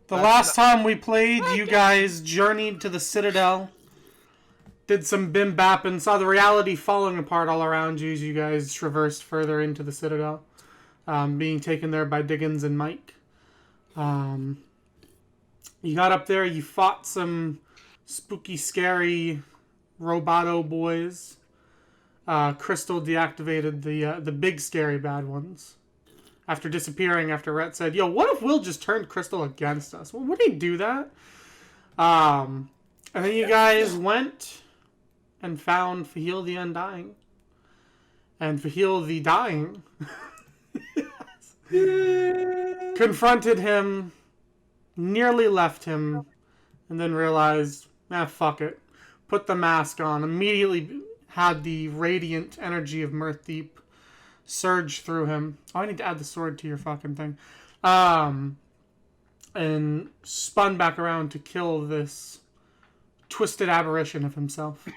The last time we played, you guys journeyed to the Citadel, did some bim bap, and saw the reality falling apart all around you as you guys traversed further into the Citadel, being taken there by Diggins and Mike. You got up there, you fought some spooky, scary Roboto boys. Crystal deactivated the big, scary bad ones. After disappearing, after Rhett said, yo, what if Will just turned Crystal against us? Well, would he do that? And then you guys went and found Fahil the Undying. And Fahil the Dying confronted him, nearly left him, and then realized, fuck it. Put the mask on. Immediately had the radiant energy of Mirthdeep surge through him. Oh, I need to add the sword to your fucking thing. And spun back around to kill this twisted aberration of himself.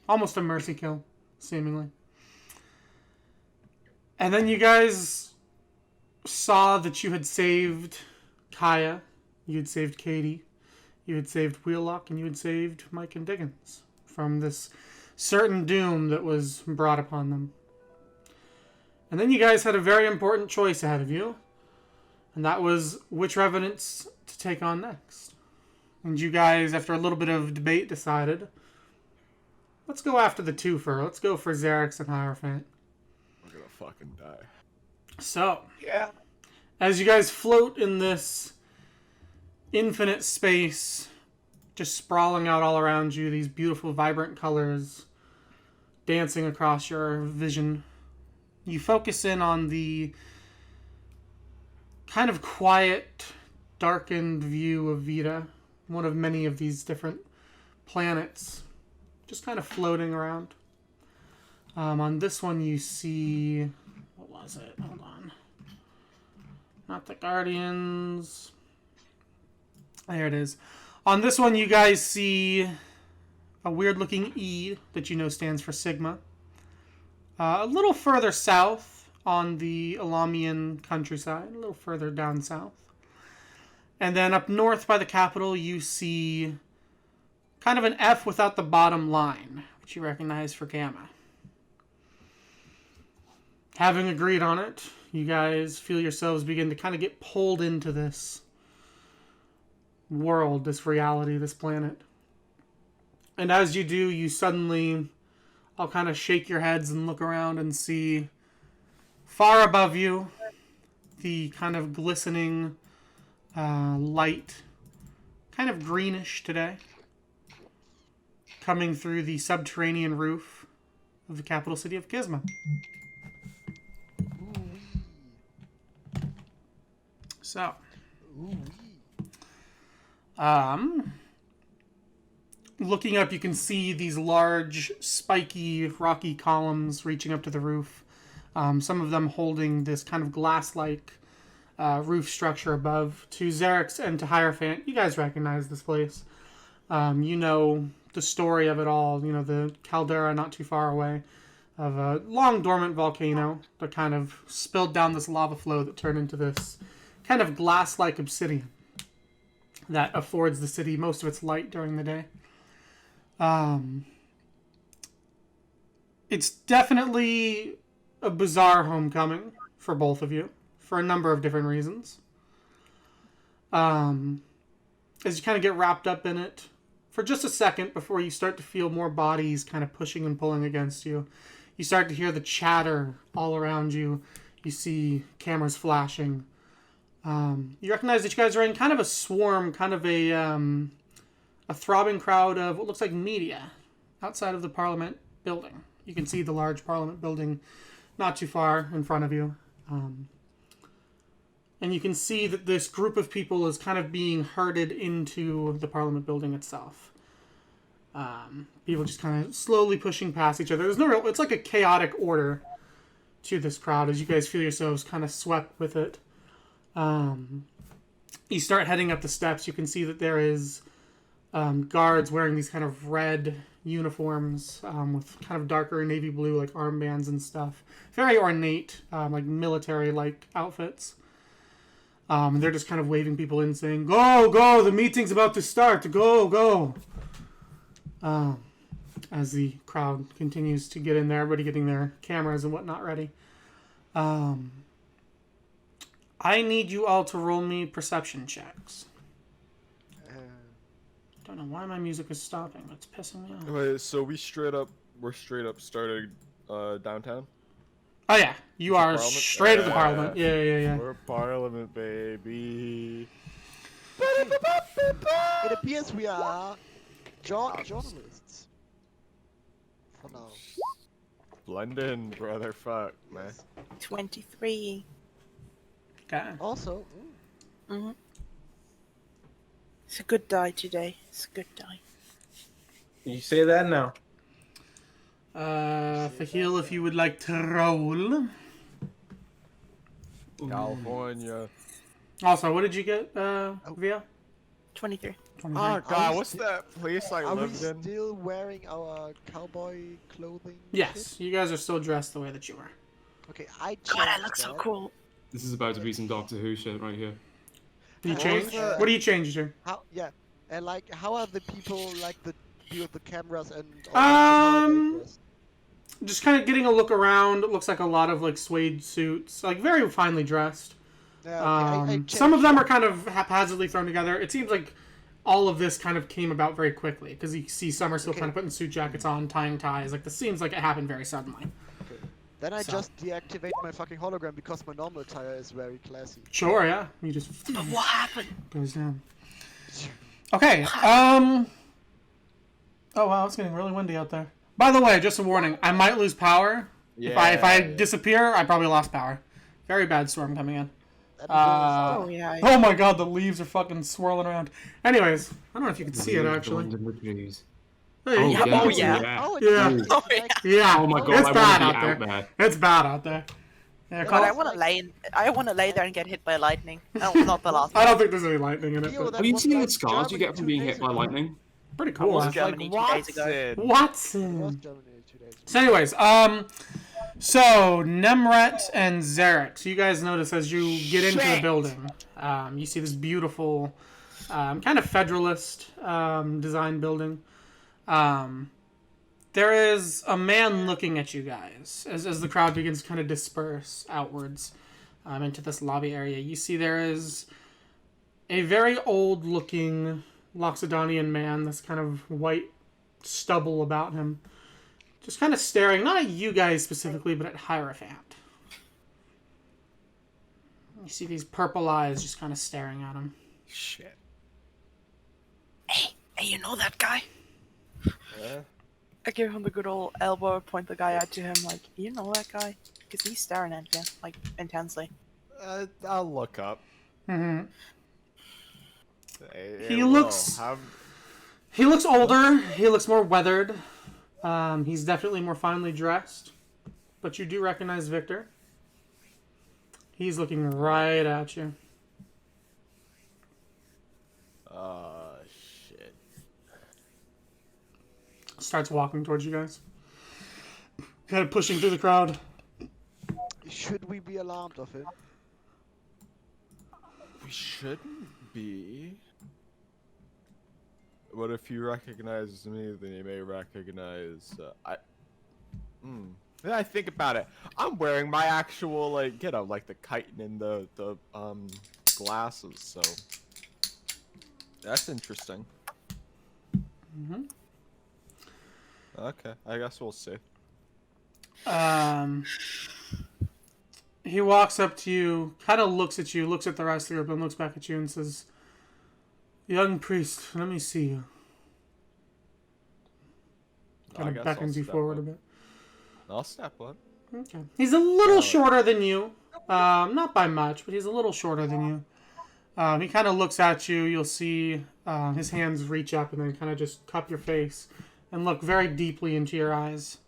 Almost a mercy kill, seemingly. And then you guys saw that you had saved Kaya, you had saved Katie, you had saved Wheelock, and you had saved Mike and Diggins from this certain doom that was brought upon them. And then you guys had a very important choice ahead of you. And that was which Revenants to take on next. And you guys, after a little bit of debate, decided, let's go after the twofer. Let's go for Xerix and Hierophant. We're gonna fucking die. So, yeah, as you guys float in this infinite space, just sprawling out all around you, these beautiful, vibrant colors dancing across your vision, you focus in on the kind of quiet, darkened view of Vita, one of many of these different planets, just kind of floating around. On this one you see, what was it? Hold on. Not the Guardians. There it is. On this one you guys see a weird looking E that you know stands for Sigma. A little further south on the Elamian countryside, a little further down south. And then up north by the capital, you see kind of an F without the bottom line, which you recognize for Gamma. Having agreed on it, you guys feel yourselves begin to kind of get pulled into this world, this reality, this planet. And as you do, you suddenly all kind of shake your heads and look around and see far above you the kind of glistening light, kind of greenish today, coming through the subterranean roof of the capital city of Gizma. So, looking up, you can see these large, spiky, rocky columns reaching up to the roof. Some of them holding this kind of glass-like roof structure above. To Xerix and to Hierophant, you guys recognize this place. You know the story of it all. You know the caldera not too far away of a long dormant volcano that kind of spilled down this lava flow that turned into this kind of glass-like obsidian that affords the city most of its light during the day. It's definitely a bizarre homecoming for both of you, for a number of different reasons. As you kind of get wrapped up in it, for just a second before you start to feel more bodies kind of pushing and pulling against you, you start to hear the chatter all around you. You see cameras flashing. You recognize that you guys are in kind of a swarm, kind of a throbbing crowd of what looks like media outside of the Parliament building. You can see the large Parliament building not too far in front of you. And you can see that this group of people is kind of being herded into the Parliament building itself. People just kind of slowly pushing past each other. There's no real, it's like a chaotic order to this crowd as you guys feel yourselves kind of swept with it. You start heading up the steps. You can see that there is guards wearing these kind of red uniforms with kind of darker navy blue like armbands and stuff. Very ornate, like military-like outfits. They're just kind of waving people in, saying, "Go, go! The meeting's about to start. Go, go!" As the crowd continues to get in there, everybody getting their cameras and whatnot ready. I need you all to roll me perception checks. Don't know why my music is stopping. It's pissing me off. Wait, so we're straight up started downtown? Oh yeah, you are Parliament? straight at the Parliament. Yeah, yeah, yeah. We're Parliament, baby. It appears we are journalists. For now. Blend in, brother. Fuck, man. 23. Okay. Also, It's a good die today. It's a good die. You say that now. Fahil, if you would like to roll. California. Also, what did you get, Via? 23. 23. Oh god, we what's that place I are we lived in? still wearing our cowboy clothing? Yes, you guys are still dressed the way that you were. Okay, I changed God, that looks so that. cool. This is about to be some Doctor Who shit right here. You What changed? was that? What do you change to? How? Yeah, and like, how are the people like the view of the cameras and? Just kind of getting a look around. It looks like a lot of like suede suits, like very finely dressed. Yeah, okay, I Some of changed them that. are kind of haphazardly thrown together. It seems like all of this kind of came about very quickly because you see some are still kind of putting suit jackets on, tying ties. Like this seems like it happened very suddenly. Then I So. just deactivate my fucking hologram because my normal attire is very classy. Sure, yeah. You just But what happened? goes down. Okay. Oh wow, it's getting really windy out there. By the way, just a warning. I might lose power. If I disappear, I probably lost power. Very bad storm coming in. That Oh, yeah. Oh my god, the leaves are fucking swirling around. Anyways, I don't know if you can see it actually. Hey, Oh, yeah. yeah. Oh, yeah. Oh, Yeah. it's Oh, like, Yeah. Oh my god, It's I bad want to out be there. out there. It's bad out there. Yeah, God, Col- I want to lay. I want to lay there and get hit by lightning. No, not the last I one. don't think there's any lightning in it, Theo, but that Have you was seen like the scars you Germany get from 2 being days hit by ago. lightning? pretty I cool. was Huh? Germany 2 days ago. It was Watson. Germany 2 days ago. So anyways, so Nemret and Zarek. So you guys notice as you get into the building, you see this beautiful, kind of federalist design building. There is a man looking at you guys as the crowd begins to kind of disperse outwards into this lobby area. You see there is a very old-looking Loxodonian man, this kind of white stubble about him, just kind of staring, not at you guys specifically, but at Hierophant. You see these purple eyes just kind of staring at him. Shit. Hey, you know that guy? Yeah. I give him the good old elbow, point the guy out to him, like, you know that guy? Because he's staring at you, like, intensely. I'll look up. Mm-hmm. Hey, He Will, looks- He looks older. He looks more weathered. He's definitely more finely dressed. But you do recognize Victor. He's looking right at you. Shit. Starts walking towards you guys. Kind of pushing through the crowd. Should we be alarmed of him? We shouldn't be. But if he recognizes me, then he may recognize. Yeah, I think about it. I'm wearing my actual like like the chitin and the glasses. So that's interesting. Mhm. Okay, I guess we'll see. He walks up to you, kind of looks at you, looks at the rest of the group, and looks back at you and says, "Young priest, let me see you." I Kind guess of I'll beckons you step forward up. a bit. I'll step up. Okay. He's a little shorter than you. Not by much, but he's a little shorter than you. He kind of looks at you. You'll see his hands reach up and then kind of just cup your face and look very deeply into your eyes.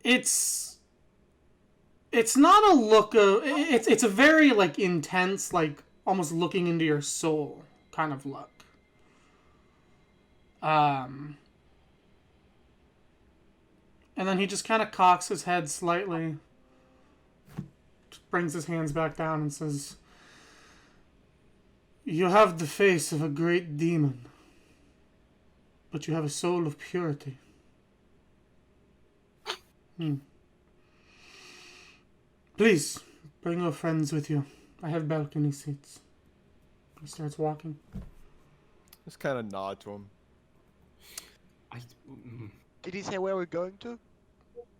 It's not a look of... It's a very, like, intense, like, almost looking into your soul kind of look. And then he just kind of cocks his head slightly brings his hands back down and says, "You have the face of a great demon, but you have a soul of purity. Please, bring your friends with you. I have balcony seats." He starts walking. Just kind of nod to him. Did he say where we're going to?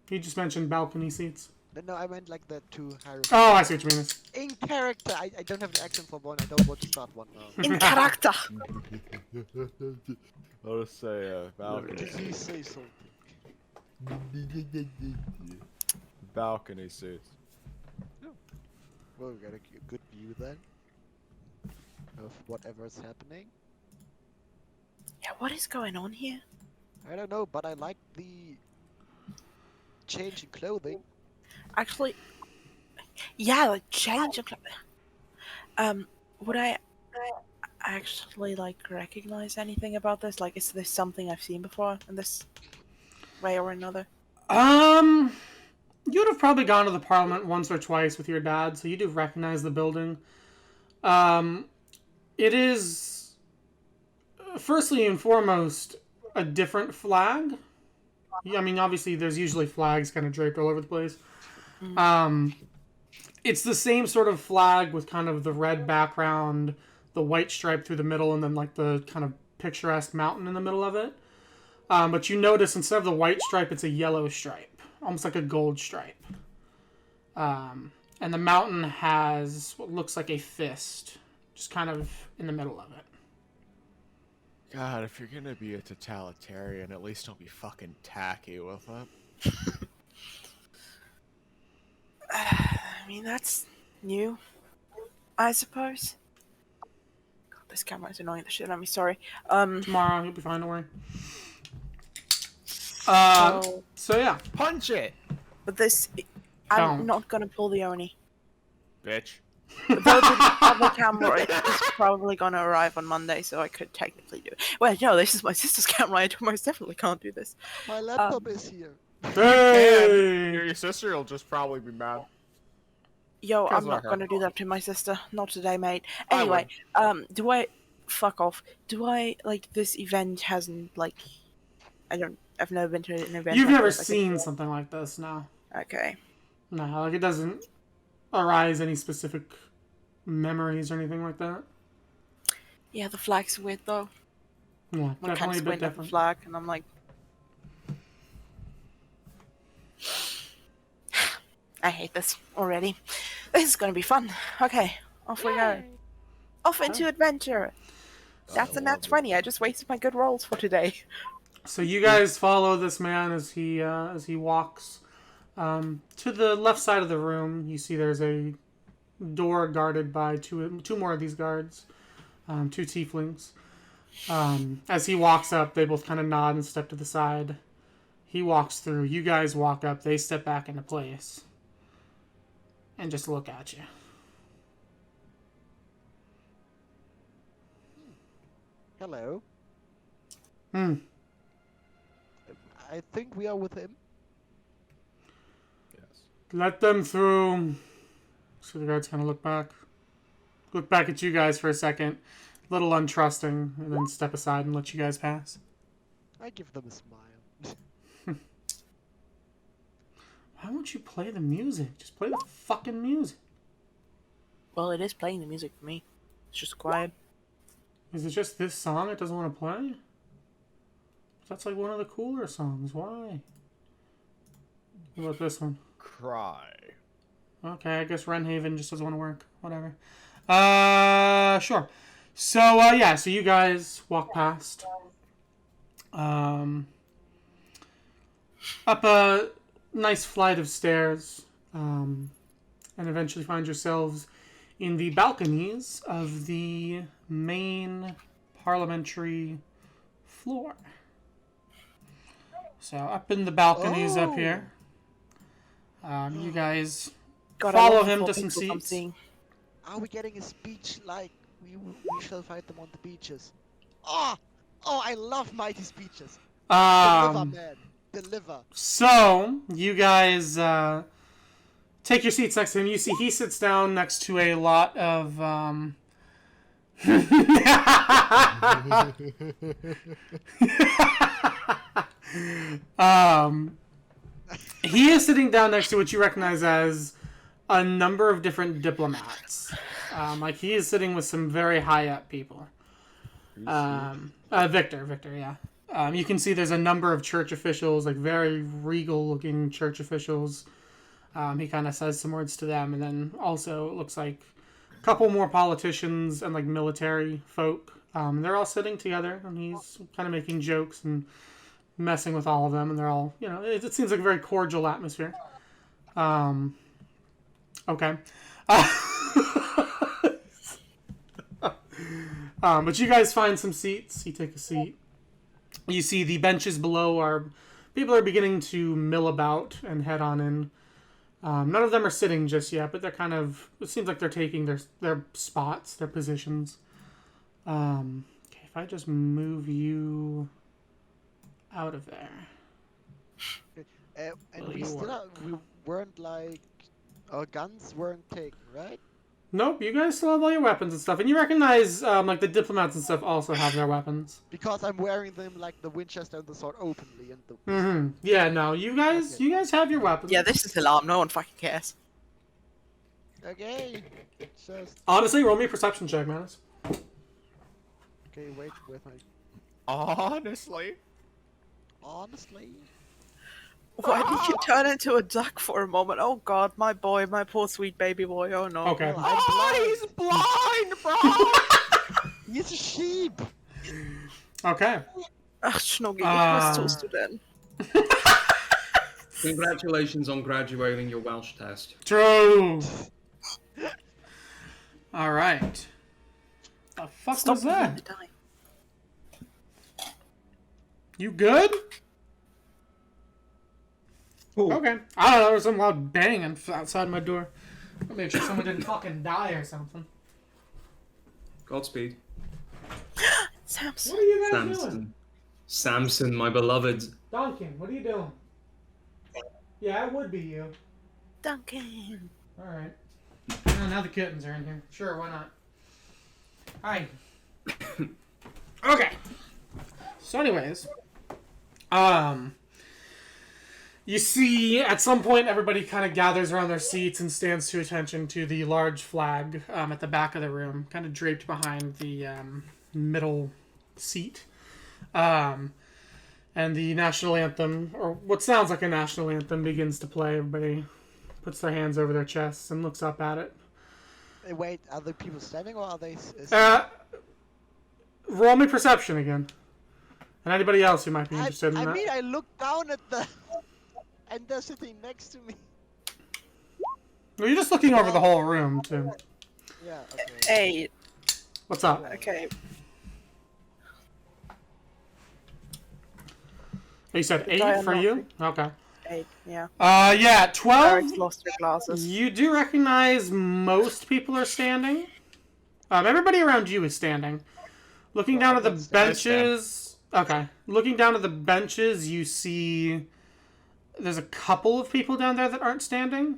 He just mentioned balcony seats. No, I meant like the two higher. Oh, I see what you mean. In character, I don't have an accent for one. I don't want to start one now. In character. I'll just say balcony. Did you say something? Balcony seats. Well, we got a good view then of whatever's happening. Yeah, what is going on here? I don't know, but I like the change in clothing. Actually, yeah, like change of would I actually like recognize anything about this? Like, is this something I've seen before in this way or another? You'd have probably gone to the Parliament once or twice with your dad, so you do recognize the building. It is, firstly and foremost, a different flag. I mean, obviously, there's usually flags kind of draped all over the place. It's the same sort of flag with kind of the red background, the white stripe through the middle, and then like the kind of picturesque mountain in the middle of it. But you notice instead of the white stripe, it's a yellow stripe, almost like a gold stripe. And the mountain has what looks like a fist, just kind of in the middle of it. God, if you're gonna be a totalitarian, at least don't be fucking tacky with it. I mean, that's new, I suppose. God, this camera is annoying the shit out of me. Sorry. Tomorrow, you'll be fine, don't worry. So, So yeah, Punch it, but this, Don't. I'm not gonna pull the Oni. bitch. Though the other camera is probably gonna arrive on Monday, so I could technically do it. Well, no, this is my sister's camera. I most definitely can't do this. My laptop is here. hey, Your sister will just probably be mad. Yo, That's I'm not not her gonna do that to my sister. Not today, mate. I Anyway, do I... Fuck off. Do I, like, this event hasn't, like... I've never been to an event you've like never this, like, seen something like this, no. Okay. No, like it doesn't arise any specific memories or anything like that. Yeah, the flag's weird, though. Yeah, One kind definitely of a bit squint at the different. flag, and I'm like... I hate this already. This is gonna be fun. Okay, off we go. Off into adventure. That's a nat 20. I just wasted my good rolls for today. So you guys follow this man as he walks to the left side of the room. You see there's a door guarded by two more of these guards, two tieflings. As he walks up, they both kind of nod and step to the side. He walks through. You guys walk up. They step back into place and just look at you. Hello. Hmm. I think we are with him. Yes. Let them through. So the guards kind of look back at you guys for a second, a little untrusting, and then step aside and let you guys pass. I give them a smile. Why won't you play the music? Just play the fucking music. Well, it is playing the music for me. It's just quiet. Is it just this song it doesn't want to play? That's like one of the cooler songs. Why? What about this one? Cry. Okay, I guess Renhaven just doesn't want to work. Whatever. Sure. So, yeah, so you guys walk past. Up a nice flight of stairs. And eventually find yourselves in the balconies of the main parliamentary floor. So, up in the balconies up here. You guys... God, follow I love him the to four some people I'm seats. seeing. Are we getting a speech like we shall fight them on the beaches? Oh, I love mighty speeches. Deliver, man. Deliver. So, you guys take your seats next to him. You see he sits down next to a lot of he is sitting down next to what you recognize as a number of different diplomats. Like he is sitting with some very high up people. Victor, yeah. You can see there's a number of church officials, like very regal looking church officials. He kind of says some words to them, and then also it looks like a couple more politicians and like military folk. They're all sitting together, and he's kind of making jokes and messing with all of them, and they're all, it seems like a very cordial atmosphere. Okay. But you guys find some seats. You take a seat. You see the benches below people are beginning to mill about and head on in. None of them are sitting just yet, but they're it seems like they're taking their spots, their positions. Okay, if I just move you out of there. And we weren't like, our guns weren't taken, right? Nope, you guys still have all your weapons and stuff, and you recognize like the diplomats and stuff also have their weapons. Because I'm wearing them like the Winchester and the sword openly, and the. Mm-hmm. Yeah, no, you guys have your weapons. Yeah, this is alarm. No one fucking cares. Okay. Just. Honestly, roll me a perception check, Manus. Okay, wait with my. Honestly. Why did you turn into a duck for a moment? Oh god, my boy, my poor sweet baby boy. Oh no. Okay. Well, He's blind, bro. He's a sheep. Okay. Ach, Schnuggy, was tust du denn? Congratulations on graduating your Welsh test. True. All right. The fuck was that? You good? Ooh. Okay. I don't know. There was some loud banging outside my door. I'll make sure someone didn't fucking die or something. Godspeed. Samson. What are you guys doing? Samson. Samson, my beloved. Duncan, what are you doing? Yeah, it would be you. Duncan. All right. Oh, now the kittens are in here. Sure, why not? All right. Okay. So, anyways, you see, at some point, everybody kind of gathers around their seats and stands to attention to the large flag at the back of the room, kind of draped behind the middle seat. And the national anthem, or what sounds like a national anthem, begins to play. Everybody puts their hands over their chests and looks up at it. Wait, are the people standing or are they? Roll me perception again. And anybody else who might be interested in that. I mean, I looked down at the, and they're sitting next to me. Well, you're just looking over the whole room, too. Yeah. Okay. Hey. What's up? Okay. You said 8 for you? Okay. 8, yeah. Yeah, 12. Eric's lost her glasses. You do recognize most people are standing. Everybody around you is standing. Looking down at the benches. Okay. Looking down at the benches, you see there's a couple of people down there that aren't standing.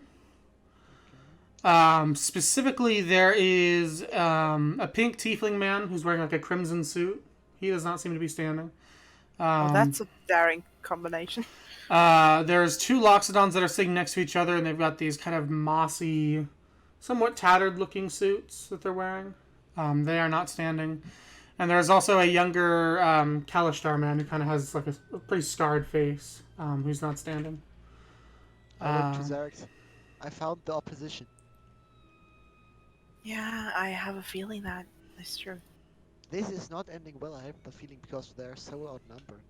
Specifically, there is a pink tiefling man who's wearing like a crimson suit. He does not seem to be standing. Well, that's a daring combination. There's 2 Loxodons that are sitting next to each other, and they've got these kind of mossy, somewhat tattered-looking suits that they're wearing. They are not standing. And there's also a younger Kalishtar man who kind of has like a pretty scarred face, who's not standing. I looked to Zarek. I found the opposition. Yeah, I have a feeling that is true. This is not ending well, I have the feeling, because they're so outnumbered.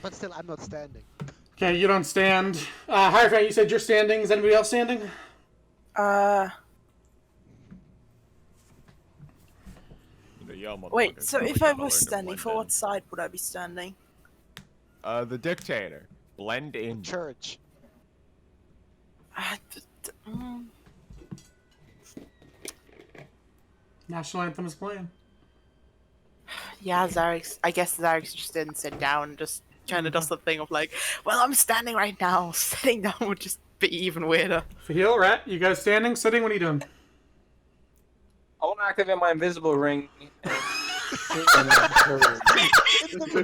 But still, I'm not standing. Okay, you don't stand. Hierophant, you said you're standing. Is anybody else standing? Wait, so if I was standing, for what side would I be standing? The dictator. Blend in. Church. National anthem is playing. Yeah, I guess Zarek just didn't sit down and just kind of does the thing of like, well, I'm standing right now. Sitting down would just be even weirder. Fahil, Rat, you guys standing, sitting? What are you doing? I want to activate my invisible ring.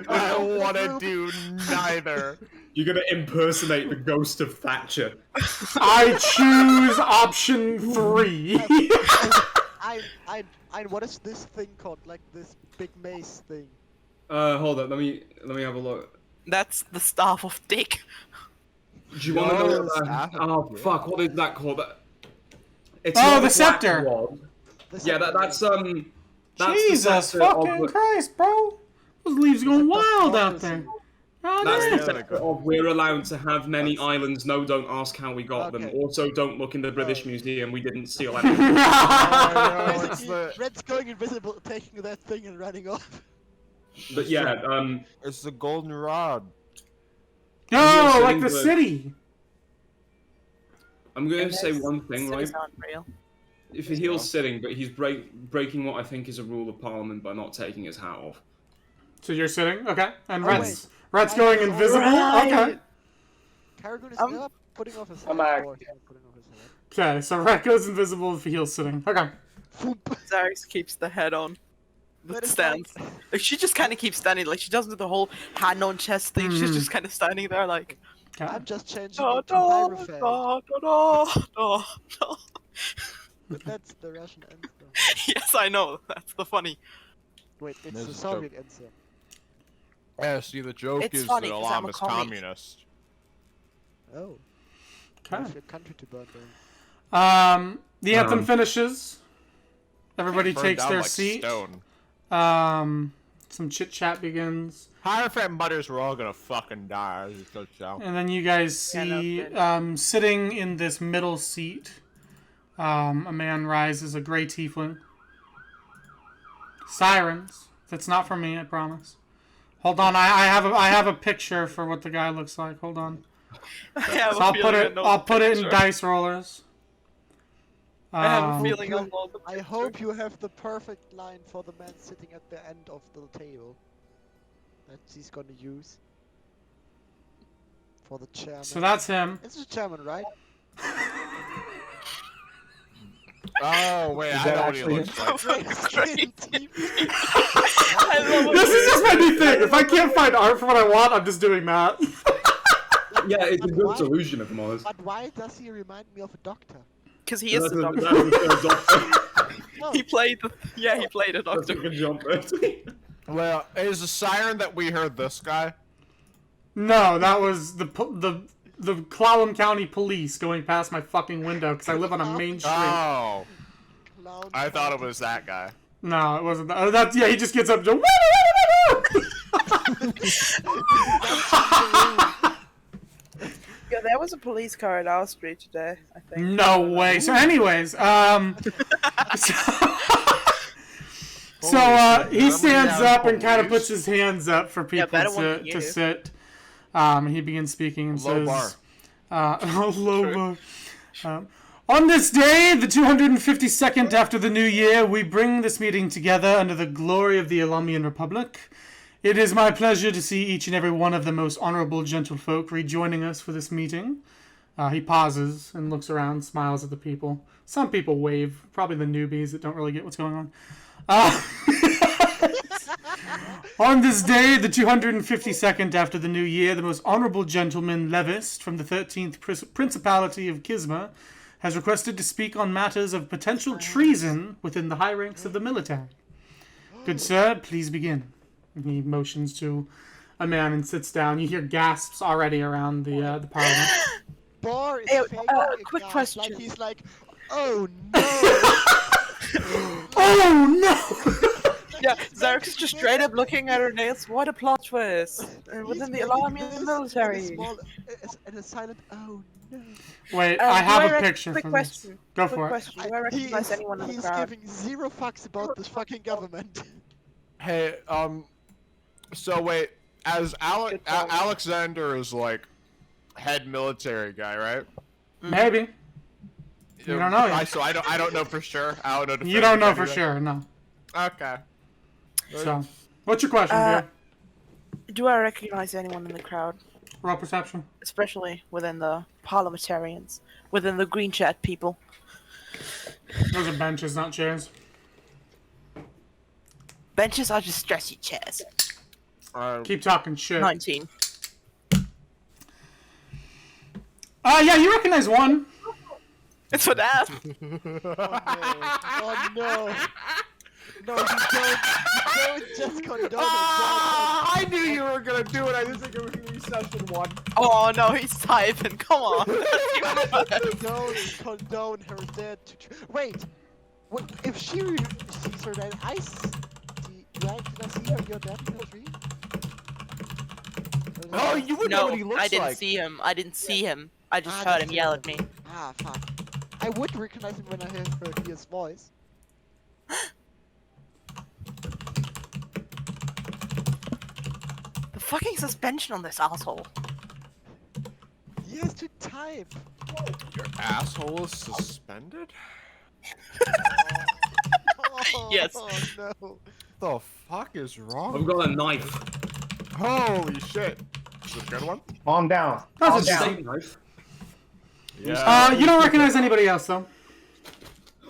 I don't want to do neither. You're gonna impersonate the ghost of Thatcher. I choose option 3. What is this thing called? Like this big mace thing? Hold up. Let me have a look. That's the staff of Dick. Do you want to know No, what that? it's Oh fuck! What is that called? It's Oh, not the a black scepter. wand. The Yeah, scepter that's ring. That's Jesus the scepter fucking of, Christ, bro! Those leaves going wild out there. Oh, That's damn. the scepter of we're allowed to have many islands. No, don't ask how we got them. Okay. Also, don't look in the British Museum. We didn't steal any. Oh, no, it's Basically, the Red's going invisible, taking that thing and running off. But yeah, it's the golden rod. No, like sitting, the but- city. I'm going to say one thing, right? Cities aren't real. If he's sitting, but he's breaking what I think is a rule of Parliament by not taking his hat off. So you're sitting? Okay. And Oh, Red's going invisible? Okay. Karagun is Um, not putting off his I'm head. back. Or he's not putting off his head. Okay, so Red goes invisible if he's sitting. Okay. Foop. Zarix keeps the head on. But But it's stands. Like, she just kind of keeps standing. Like, she doesn't do the whole hand on chest thing. She's just kind of standing there, like. Okay. I'm just changing Da, it to da, Hierophant. da, da, da, da. But that's the Russian anthem. Yes, I know. That's the funny. Wait, it's There's the a Soviet anthem. Yeah, see, the joke It's is funny, that 'cause Alam I'm a is commie. communist. Oh. You Okay. have your country to burn down. The anthem finishes. Everybody Burned takes down their like seat. Stone. Some chit chat begins. Hierophant mutters we're all gonna fucking die. As it goes down. And then you guys Yeah, no see, kidding. sitting in this middle seat, a man rises, a gray tiefling. Sirens. That's not for me, I promise. Hold on, I have a picture for what the guy looks like. Hold on. I have So a I'll put feeling I it. know I'll the put it in picture. dice rollers. I have a Um, feeling I know the I picture. hope you have the perfect line for the man sitting at the end of the table. That he's gonna use. For the chairman. So that's him. It's the chairman, right? Oh wait, Is I that know what he actually looks like. Great. I love This it. is just my new thing. If I can't find art for what I want, I'm just doing that. Yeah, it's a But good why- solution if I'm honest. But why does he remind me of a doctor? Because he is That's the a- doctor. that's a doctor. No, He played the. Yeah, he played a That's a doctor. good jump, Bertie. Well, is the siren that we heard this guy? No, that was the Clallam County Police going past my fucking window because I live on a main street. Oh, clown. I thought it was that guy. No, it wasn't that. That's yeah. He just gets up and Yeah, there was a police car at our street today, I think. No way. So, anyways, he stands up and kind of puts his hands up for people better one than to you. sit. And he begins speaking and Low says, low bar. On this day, the 252nd after the new year, we bring this meeting together under the glory of the Olumian Republic. It is my pleasure to see each and every one of the most honorable gentlefolk rejoining us for this meeting. He pauses and looks around, smiles at the people. Some people wave, probably the newbies that don't really get what's going on. On this day, the 252nd after the new year, the most honorable gentleman Levist from the 13th Principality of Kisma has requested to speak on matters of potential treason within the high ranks of the military. Good sir, please begin. And he motions to a man and sits down. You hear gasps already around the parliament. Bar is Hey, faking a quick gas, question. Like he's like, oh no. Oh no! Yeah, Zarek is just straight up looking at her nails. What a plot twist! And within the alarm in the military. And a silent, oh no. Wait, I have a rec- picture quick from question. this. Go Quick for it. question. Do I recognize anyone in the He's crowd? giving zero fucks about this fucking government. Hey, so wait, as Good call. Alexander is like head military guy, right? Maybe. You don't know yet. So I don't know for sure. I don't know. You don't know for definitively. sure, no. Okay. So, what's your question, Uh, dear? Do I recognize anyone in the crowd? Roll perception. Especially within the parliamentarians, within the green chat people. Those are benches, not chairs. Benches are just stressy chairs. Keep talking shit. 19. Yeah, you recognize one. It's for that. Oh no! No, you don't just condone it. I knew you were gonna do it. I didn't think it was gonna be session 1. Oh no, he's typing. Come on. Don't condone her dead. Wait, if she sees her dead, can I see her? You're dead in the tree? Oh, you would know No, what he looks I didn't like. see him. I didn't see him. I just Ah, heard just him heard yell him. at me. Ah, fuck. I would recognize him when I heard his voice. The fucking suspension on this asshole. He has to type. Your asshole is suspended? Oh, Yes. Oh no. The fuck is wrong? I've got a knife. Holy shit. Is it a good one? Calm down. That's Calm a down. Steak knife. Yeah. You don't recognize anybody else, though.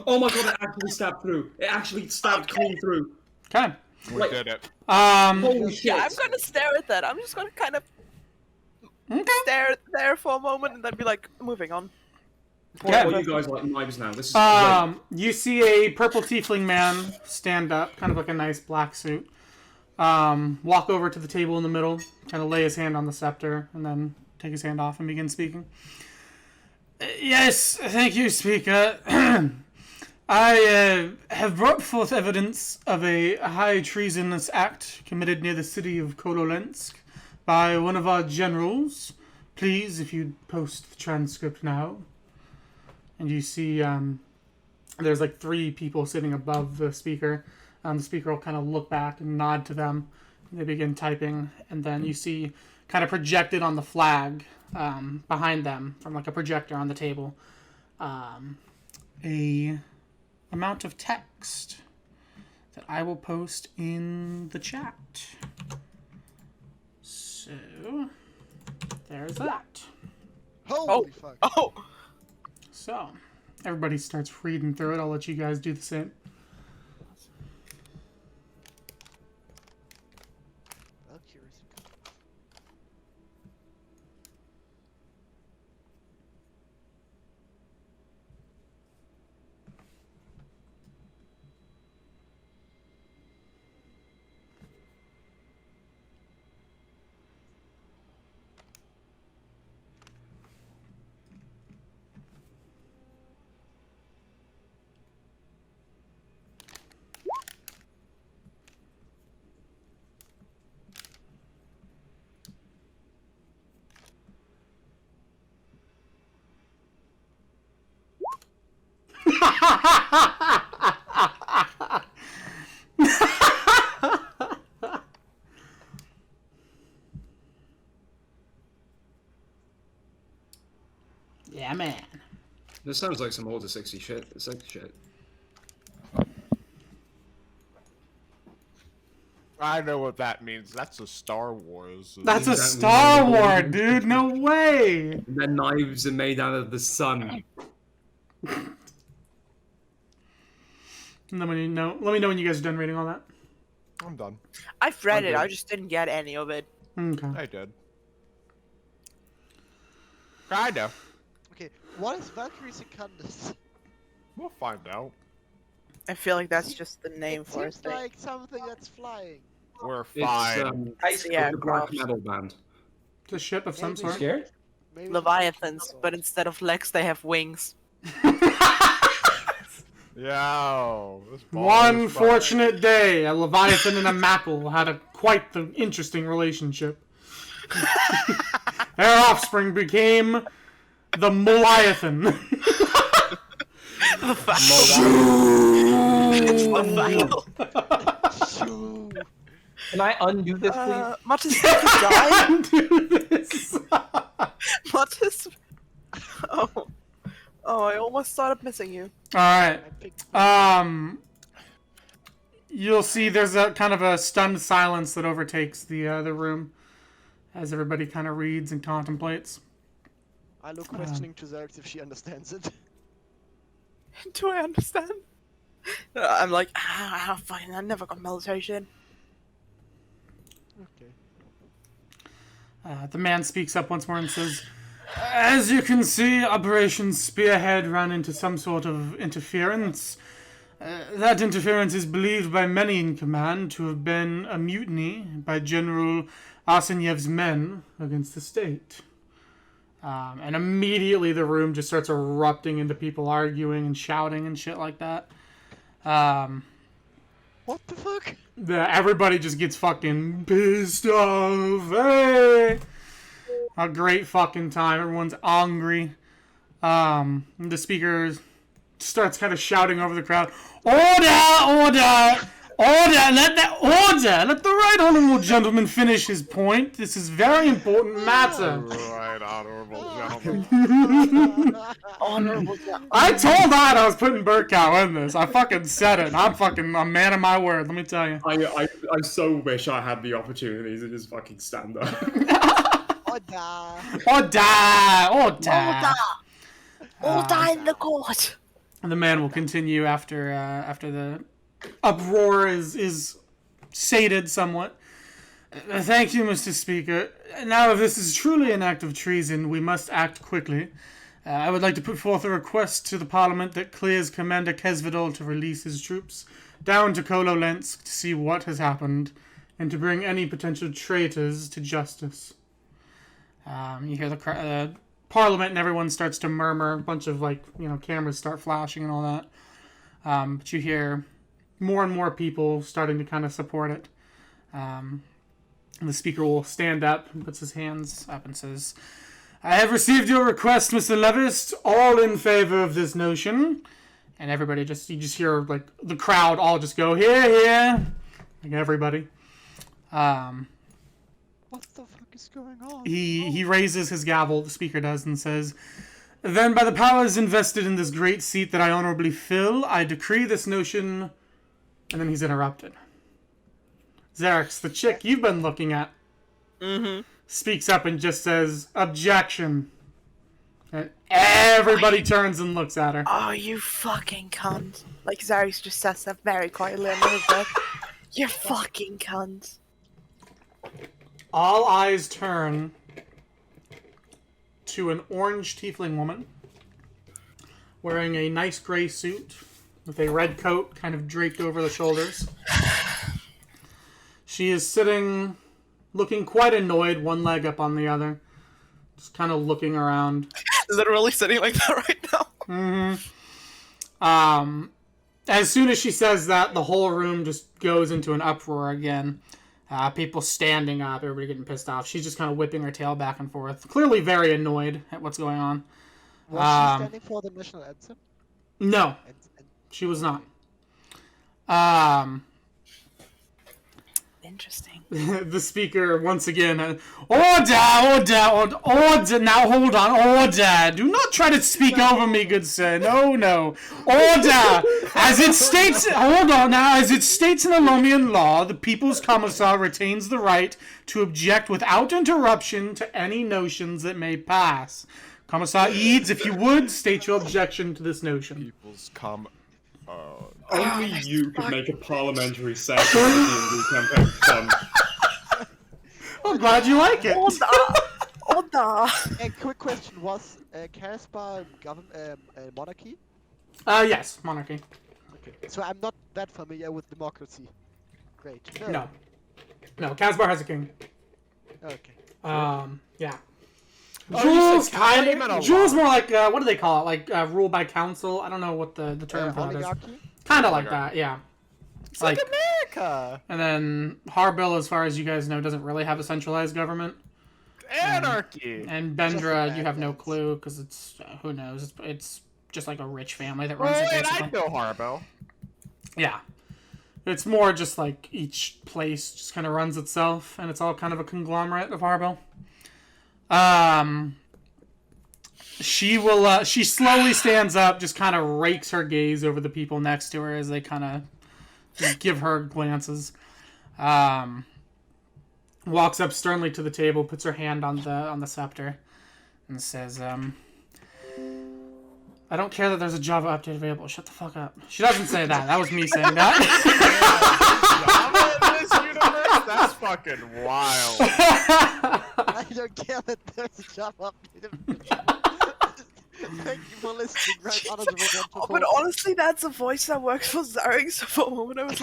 Oh my god, it actually stabbed through. It actually stabbed clean through. Okay. We Wait. did it. Holy shit. Yeah, I'm gonna stare at that. I'm just gonna kind of stare there for a moment and then be like, moving on. Why Okay. are you guys like knives now? This is great. You see a purple tiefling man stand up, kind of like a nice black suit. Walk over to the table in the middle, kind of lay his hand on the scepter, and then take his hand off and begin speaking. Yes, thank you, Speaker. I have brought forth evidence of a high treasonous act committed near the city of Kololensk by one of our generals. Please, if you'd post the transcript now. And you see there's like 3 people sitting above the speaker. The speaker will kind of look back and nod to them. They begin typing, and then you see kind of projected on the flag behind them from like a projector on the table a amount of text that I will post in the chat. So there's that. Holy fuck. Oh! So everybody starts reading through it. I'll let you guys do the same. Valkyries. Yeah, man. This sounds like some Order 60 shit. It's like shit. I know what that means. That's a Star Wars. That's a Exactly. Star Wars, dude. No way. And their knives are made out of the sun. And then when you know, let me know when you guys are done reading all that. I'm done. I've read it, Okay. I just didn't get any of it. Okay. I did. Kinda. Okay, what is Valkyrie Secundus? We'll find out. I feel like that's just the name It for a seems thing. like something that's flying. We're It's fine. Yeah, the black cross. metal band. It's a ship of some Maybe. You sort. scared? Maybe Leviathans, but instead of legs, they have wings. Yo. This ball One is fine. fortunate day, a Leviathan and a Mackle had quite the interesting relationship. Their offspring became the Moliathan. The Shoo. Can I undo this, please? Mattis died? Do this. Mattis. Oh. Oh, I almost started missing you. All right. I picked you'll see there's a kind of a stunned silence that overtakes the room as everybody kind of reads and contemplates. I look questioning to Xerx if she understands it. Do I understand? I'm like, fine, I never got military shit. Okay. The man speaks up once more and says, "As you can see, Operation Spearhead ran into some sort of interference. That interference is believed by many in command to have been a mutiny by General Arsenyev's men against the state." And immediately the room just starts erupting into people arguing and shouting and shit like that. What the fuck? Everybody just gets fucking pissed off. Hey! A great fucking time. Everyone's angry. The speaker starts kind of shouting over the crowd, "Order! Order! Order! Let the right honorable gentleman finish his point. This is very important matter." Right, honorable gentlemen. Honorable. I told that I was putting Burkow in this. I fucking said it. I'm fucking a man of my word, let me tell you. I so wish I had the opportunity to just fucking stand up. Order! Order! Order in the court. And the man will continue after the uproar is sated somewhat. "Thank you, Mr. Speaker. Now, if this is truly an act of treason, we must act quickly. I would like to put forth a request to the Parliament that clears Commander Kesvidal to release his troops down to Kololensk to see what has happened and to bring any potential traitors to justice." You hear the Parliament and everyone starts to murmur. A bunch of cameras start flashing and all that. But you hear more and more people starting to kind of support it. And the speaker will stand up and puts his hands up and says, "I have received your request, Mr. Levis. All in favor of this notion." And everybody you just hear the crowd all just go, "Here, here." Like everybody. What the fuck is going on? He raises his gavel, the speaker does, and says, "Then by the powers invested in this great seat that I honorably fill, I decree this notion..." And then he's interrupted. Xerx, the chick you've been looking at, speaks up and just says, "Objection." And everybody turns and looks at her. Oh, you fucking cunt. Like, Zarius just says that very quietly under his breath. You fucking cunt. All eyes turn to an orange tiefling woman wearing a nice gray suit with a red coat kind of draped over the shoulders. She is sitting, looking quite annoyed, one leg up on the other, just kind of looking around. Literally sitting like that right now. As soon as she says that, the whole room just goes into an uproar again. People standing up, everybody getting pissed off. She's just kind of whipping her tail back and forth, clearly very annoyed at what's going on. Was she standing for the national anthem? No, she was not. Interesting. The speaker, once again, order! Now hold on, order! Do not try to speak over me, good sir. No. Order! As it states, hold on now, as it states in the Lomian law, the People's Commissar retains the right to object without interruption to any notions that may pass. Commissar Eads, if you would, state your objection to this notion. People's Only you could make a parliamentary session of the D&D campaign fun. I'm glad you like it. Order! A quick question: was Caspar monarchy? Yes, monarchy. Okay, so I'm not that familiar with democracy. Great. No, Caspar has a king. Okay. Yeah. Oh, Jules, you said kind of. Jules more like, what do they call it? Like, rule by council? I don't know what the term for that is. Oligarchy? Kind of like that, yeah. It's like America. And then Harbill, as far as you guys know, doesn't really have a centralized government. Anarchy. And Just Bendra, the you have no bad clue, because it's, who knows, it's just like a rich family that runs Wait, it, I basically. know Harbo. Yeah. It's more just like each place just kind of runs itself, and it's all kind of a conglomerate of Harbill. She slowly stands up, just kind of rakes her gaze over the people next to her as they kind of just give her glances. Walks up sternly to the table, puts her hand on the scepter, and says, I don't care that there's a Java update available. Shut the fuck up. She doesn't say that. That was me saying that. Java in this universe? That's fucking wild. I don't care that there's a job up. Thank you for listening, right, honorable gentlemen. But honestly, that's a voice that works for Zarek, so for a moment I was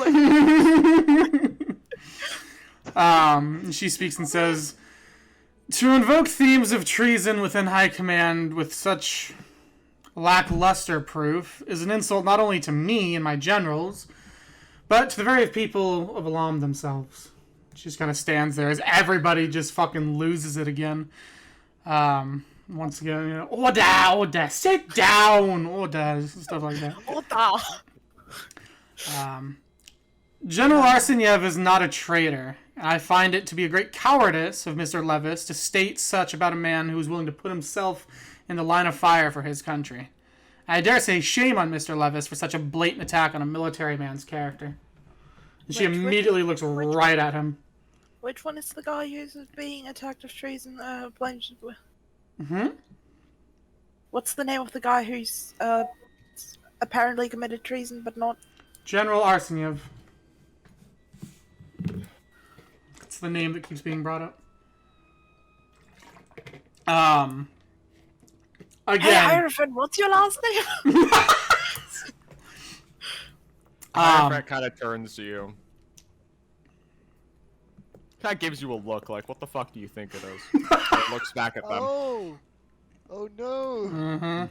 like... She speaks and says, to invoke themes of treason within high command with such lackluster proof is an insult not only to me and my generals, but to the very people of Alam themselves. She just kind of stands there as everybody just fucking loses it again. Once again, you know, order, sit down, order, stuff like that. Order! General Arsenyev is not a traitor, and I find it to be a great cowardice of Mr. Levis to state such about a man who is willing to put himself in the line of fire for his country. I dare say shame on Mr. Levis for such a blatant attack on a military man's character. And she immediately looks right at him. Which one is the guy who's being attacked of treason? Blamed with? What's the name of the guy who's apparently committed treason but not? General Arsenyev. That's the name that keeps being brought up. Again. Hey, Hierophant, what's your last name? Hierophant kind of turns to you. Kind of gives you a look like, what the fuck do you think it is? It looks back at them. Oh! Oh no! Mm-hmm.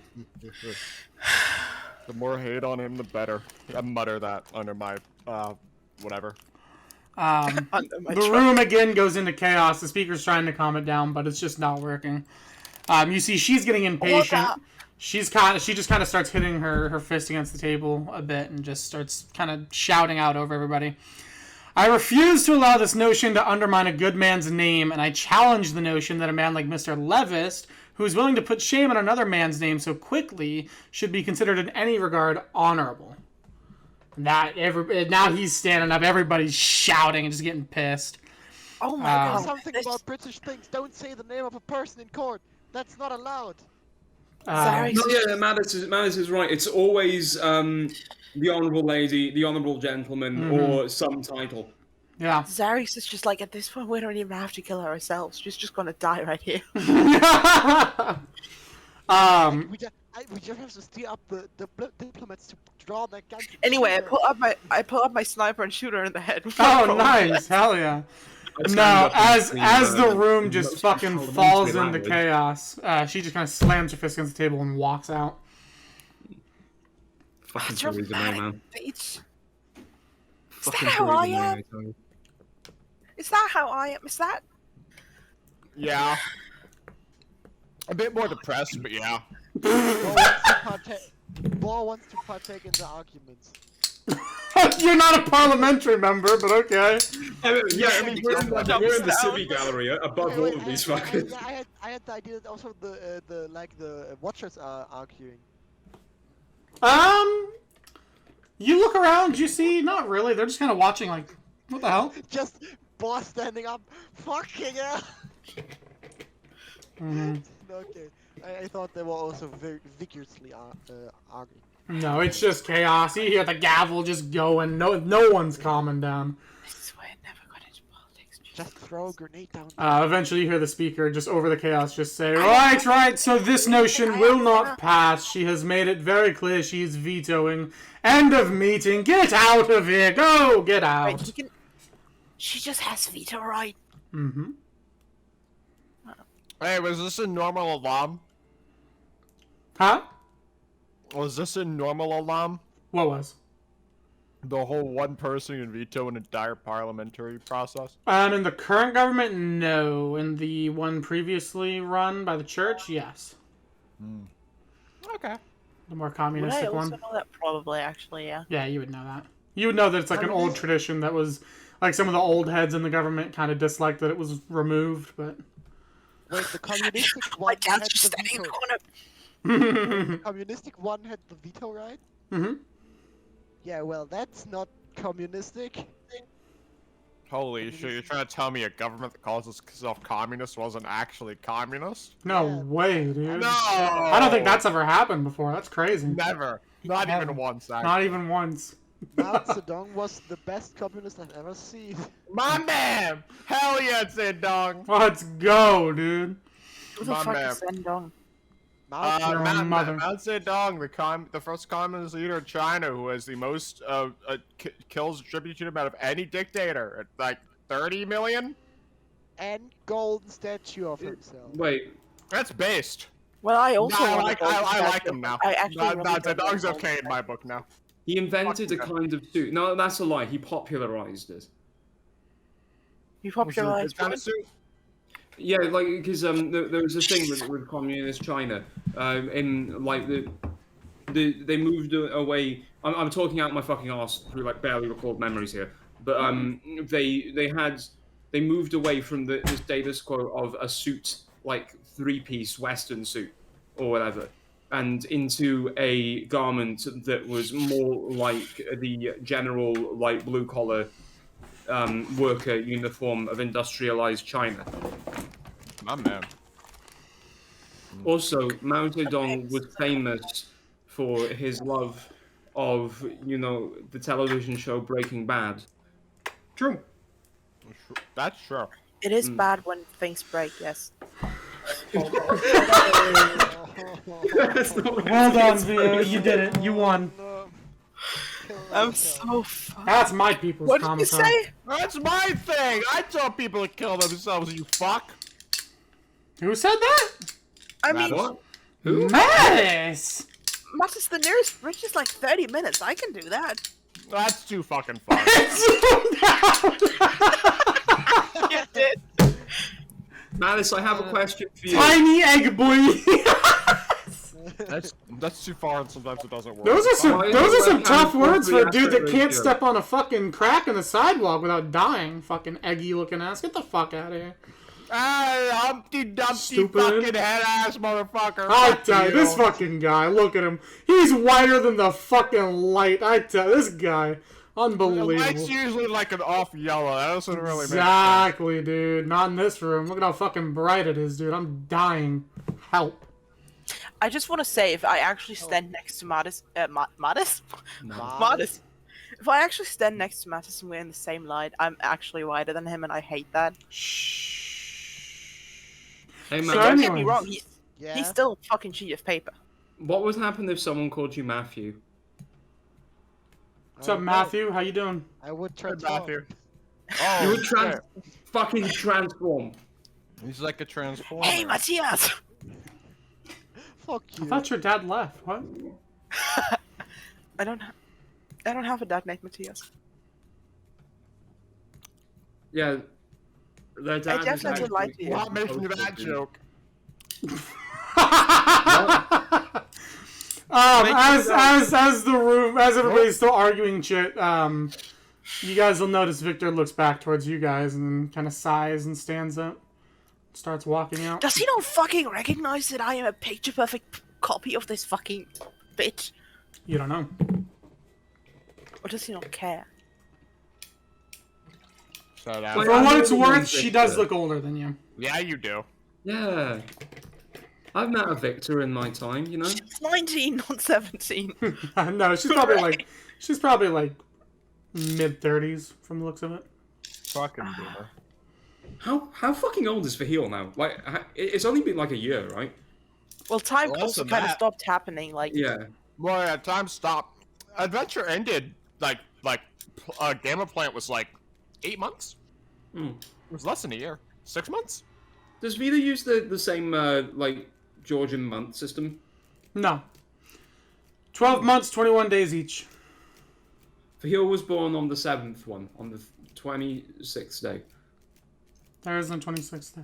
The more hate on him, the better. I mutter that under my, whatever. The room again goes into chaos. The speaker's trying to calm it down, but it's just not working. You see, she's getting impatient. She just kind of starts hitting her fist against the table a bit and just starts kind of shouting out over everybody. I refuse to allow this notion to undermine a good man's name, and I challenge the notion that a man like Mr. Levis, who is willing to put shame on another man's name so quickly, should be considered in any regard honorable. Now he's standing up, everybody's shouting and just getting pissed. Oh my god. Something about British things. Don't say the name of a person in court. That's not allowed. Sorry. No, yeah, Mattis is right. It's always the honourable lady, the honourable gentleman, or some title. Yeah. Zaris is just like, at this point, we don't even have to kill her ourselves. She's just gonna die right here. We just have to steer up the diplomats to draw their guns. Anyway, I pull up my sniper and shoot her in the head. Oh, nice. Hell yeah. No, as the room just fucking falls into chaos, she just kind of slams her fist against the table and walks out. Fucking Dramatic, man. bitch. Is Fucking that how I Theresa am? May, I tell you. Is that how I am? Is that? Yeah. A bit more depressed, but yeah. Ball wants to partake in the arguments. You're not a parliamentary member, but okay. Yeah, I mean, we're in the Civi gallery above all of these fuckers. I had the idea that also the watchers are arguing. You look around, you see, not really. They're just kind of watching, like, what the hell? Just boss standing up. Fucking hell. Okay. I thought they were also very vigorously arguing. No, it's just chaos. You hear the gavel just going. No one's calming down. This is why I never got into politics. Just throw a grenade down. Eventually you hear the speaker just over the chaos just say, Right, so this notion will not pass. She has made it very clear she is vetoing. End of meeting. Get out of here. Go, get out. Wait, she just has veto right. Mm-hmm. Hey, was this a normal alarm? Huh? Was this a normal alarm? What was? The whole one person can veto an entire parliamentary process? In the current government, no. In the one previously run by the church, yes. Okay. The more Would I communistic also one. know that? Probably, actually, yeah. Yeah, you would know that. You would know that it's like an old tradition that was, like some of the old heads in the government kind of disliked that it was removed, but... Wait, the communistic My one had dad's just the standing in the veto. corner. The communistic one had the veto right? Mm-hmm. Yeah, well, that's not communistic? Holy shit, you're trying to tell me a government that calls itself communist wasn't actually communist? No Yeah. way, dude. No! I don't think that's ever happened before. That's crazy. Never. Not Never. even once, actually. Not even once. Mao Zedong was the best communist I've ever seen. My man! Hell yeah, Zedong! Let's go, dude. Who the My fuck man. is Sendong? Mao Your Zedong. mother. Mao Zedong, the first communist leader of China, who has the most kills attributed to him out of any dictator, at like 30 million. And golden statue of himself. Wait, That's based. Well, I also No, I want like, to go I to like that him now. I actually No, really don't Zedong's like okay in Golden my book now. he invented a Fuck kind of suit. No, that's a lie. He popularized it. You popularized It's kind what? of suit. Yeah, like because there was a thing with communist China, in like they moved away. I'm talking out my fucking ass through like barely recalled memories here, but they moved away from the status quo of a suit like 3-piece Western suit or whatever, and into a garment that was more like the general like blue collar worker uniform of industrialized China. My man. Also, Mao Zedong was famous for his love of, the television show Breaking Bad. True. That's true. It is bad when things break, yes. Well done, Vio. You did it. You won. No. I'm so fucked. That's my people's What did you Comic-Con. say? That's my thing. I tell people to kill themselves. You fuck. Who said that? I mean, What? Who? Mattis! Matt is the nearest bridge is like 30 minutes. I can do that. That's too fucking far. You did. Malice, I have a question for you. Tiny egg boy. That's too far, and sometimes it doesn't work. Those are some Why those is are some it tough like words for a dude that aspect can't ratio? step on a fucking crack in the sidewalk without dying. Fucking eggy looking ass. Get the fuck out of here. Hey, Humpty Dumpty Stupid. fucking head ass motherfucker. I Fuck tell you, you. this fucking guy. Look at him. He's whiter than the fucking light. I tell you, this guy. The Unbelievable. light's usually like an off yellow. That doesn't really make sense. Exactly, dude. Not in this room. Look at how fucking bright it is, dude. I'm dying. Help. I just want to say, if I actually stand next to Mattis, Mattis, if I actually stand next to Mattis and we're in the same light, I'm actually wider than him, and I hate that. Hey, So man, Don't get me anyways. wrong, Yeah. he's still a fucking sheet of paper. what would happen if someone called you Matthew? What's up, Matthew? How you doing? I would Hey, transform. Matthew. You Oh, would fucking transform. he's like a transformer. Hey, Matthias! Fuck I you. thought your dad left. What? I don't have a dad named Matthias. Yeah. Their dad is definitely lied to actually- you. Not making that joke. As everybody's still arguing shit, you guys will notice Victor looks back towards you guys and kind of sighs and stands up, starts walking out. Does he not fucking recognize that I am a picture-perfect copy of this fucking bitch? You don't know. Or does he not care? So that, Wait, For I what know it's the worth, one she Victor. does look older than you. yeah, you do. Yeah. I've met a Victor in my time, you know? She's 19, not 17. No, she's probably like mid-30s from the looks of it. Fucking boomer. How fucking old is Vahil now? Like, it's only been like a year, right? Well, time Well, also also kind of that- stopped happening. Like, Yeah. Well, yeah, time stopped. Adventure ended, Game of Plant was like 8 months? Hmm. It was less than a year. 6 months? Does Vita use the same, like, Georgian month system? No. 12 months, 21 days each. Vahil was born on the 7th one, on the 26th day. There isn't a 26th day.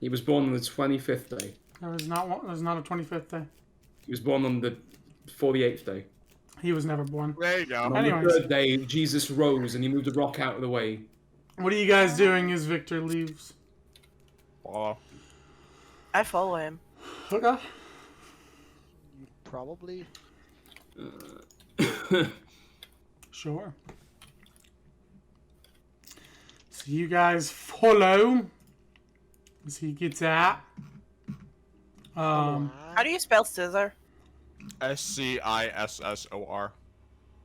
He was born on the 25th day. There's not a 25th day. He was born on the 48th day. He was never born. There you go. On Anyways. the 3rd day, Jesus rose and he moved a rock out of the way. What are you guys doing as Victor leaves? Follow. I follow him. Okay. Probably. Sure. So you guys follow as he gets out. How do you spell scissor? Scissor.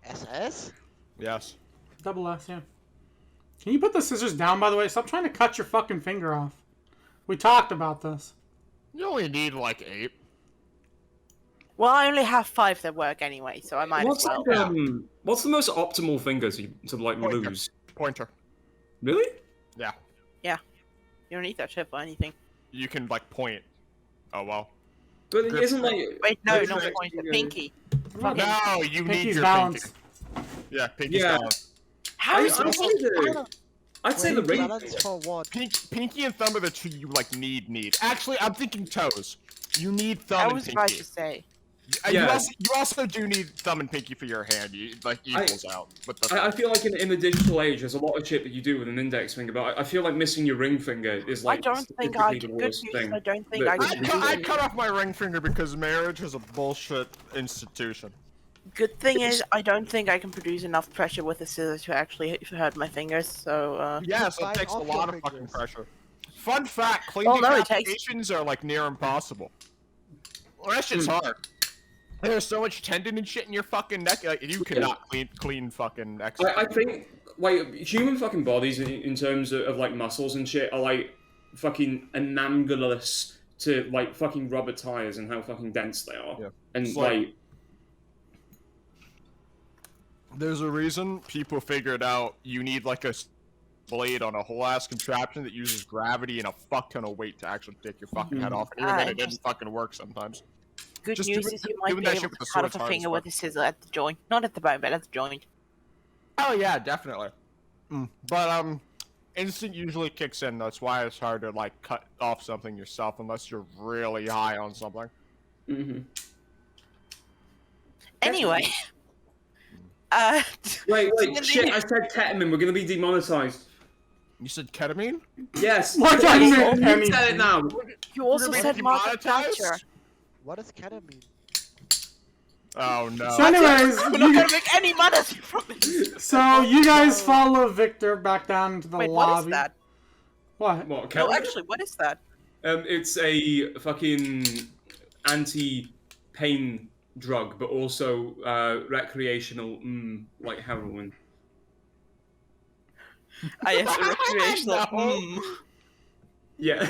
SS? Yes. Double S, yeah. Can you put the scissors down, by the way? Stop trying to cut your fucking finger off. We talked about this. You only need like 8. Well, I only have 5 that work anyway, so I might What's as well. like, what's the most optimal finger to like Pointer. lose? Pointer. Really? Yeah. You don't need that shit for anything. You can like point. Oh well. But it Grip. isn't like. Wait, no, Grip not strength pointer. finger. Pinky. No, you need Pinky's your balance. pinky. Yeah, pinky's Yeah. balance. How is I'd it say the- I'd say the Wait, ring. balance for what? Pinky and thumb are the two you like need. Actually, I'm thinking toes. You need thumb I and was about pinky. to say. Yeah. You also do need thumb and pinky for your hand. You like equals out. But the I feel like in the digital age, there's a lot of shit that you do with an index finger, but I feel like missing your ring finger is like I don't think I statistically can. the Good worst news, thing. I don't think that- I that can. I cut off my ring finger because marriage is a bullshit institution. Good thing is, I don't think I can produce enough pressure with the scissors to actually hurt my fingers. So, Yes, it Bite takes a off lot your of fucking fingers. pressure. Fun fact: clean Oh, no, it takes- decapitations are like near impossible. Well, that shit's hard. There's so much tendon and shit in your fucking neck. Like, you cannot clean fucking neck. I think like human fucking bodies in terms of like muscles and shit are like fucking analogous to like fucking rubber tires and how fucking dense they are. Yeah. And It's like There's a reason people figured out you need like a blade on a whole ass contraption that uses gravity and a fuck ton of weight to actually take your fucking head off. And even then, it didn't fucking work sometimes. good Just news doing- is you might doing be that able shit to with the cut sword off is a hard as finger fuck. with a scissor at the joint. Not at the bone, but at the joint. Oh yeah, definitely. But instinct usually kicks in. That's why it's hard to like cut off something yourself unless you're really high on something. mhm. Anyway. Wait, D&D shit! I said ketamine. We're gonna be demonetized. You said ketamine? Yes. What Wait, is it, you Emmy? said it now. You also We're said being market demonetized? culture. What does ketamine? Oh no. So anyways, I'm not you, gonna make any money from this. so you guys follow Victor back down to the Wait, what lobby. is that? What? What? No, ketamine? actually, what is that? It's a fucking anti-pain drug, but also recreational, like heroin. Yes, a recreational. No. Yeah.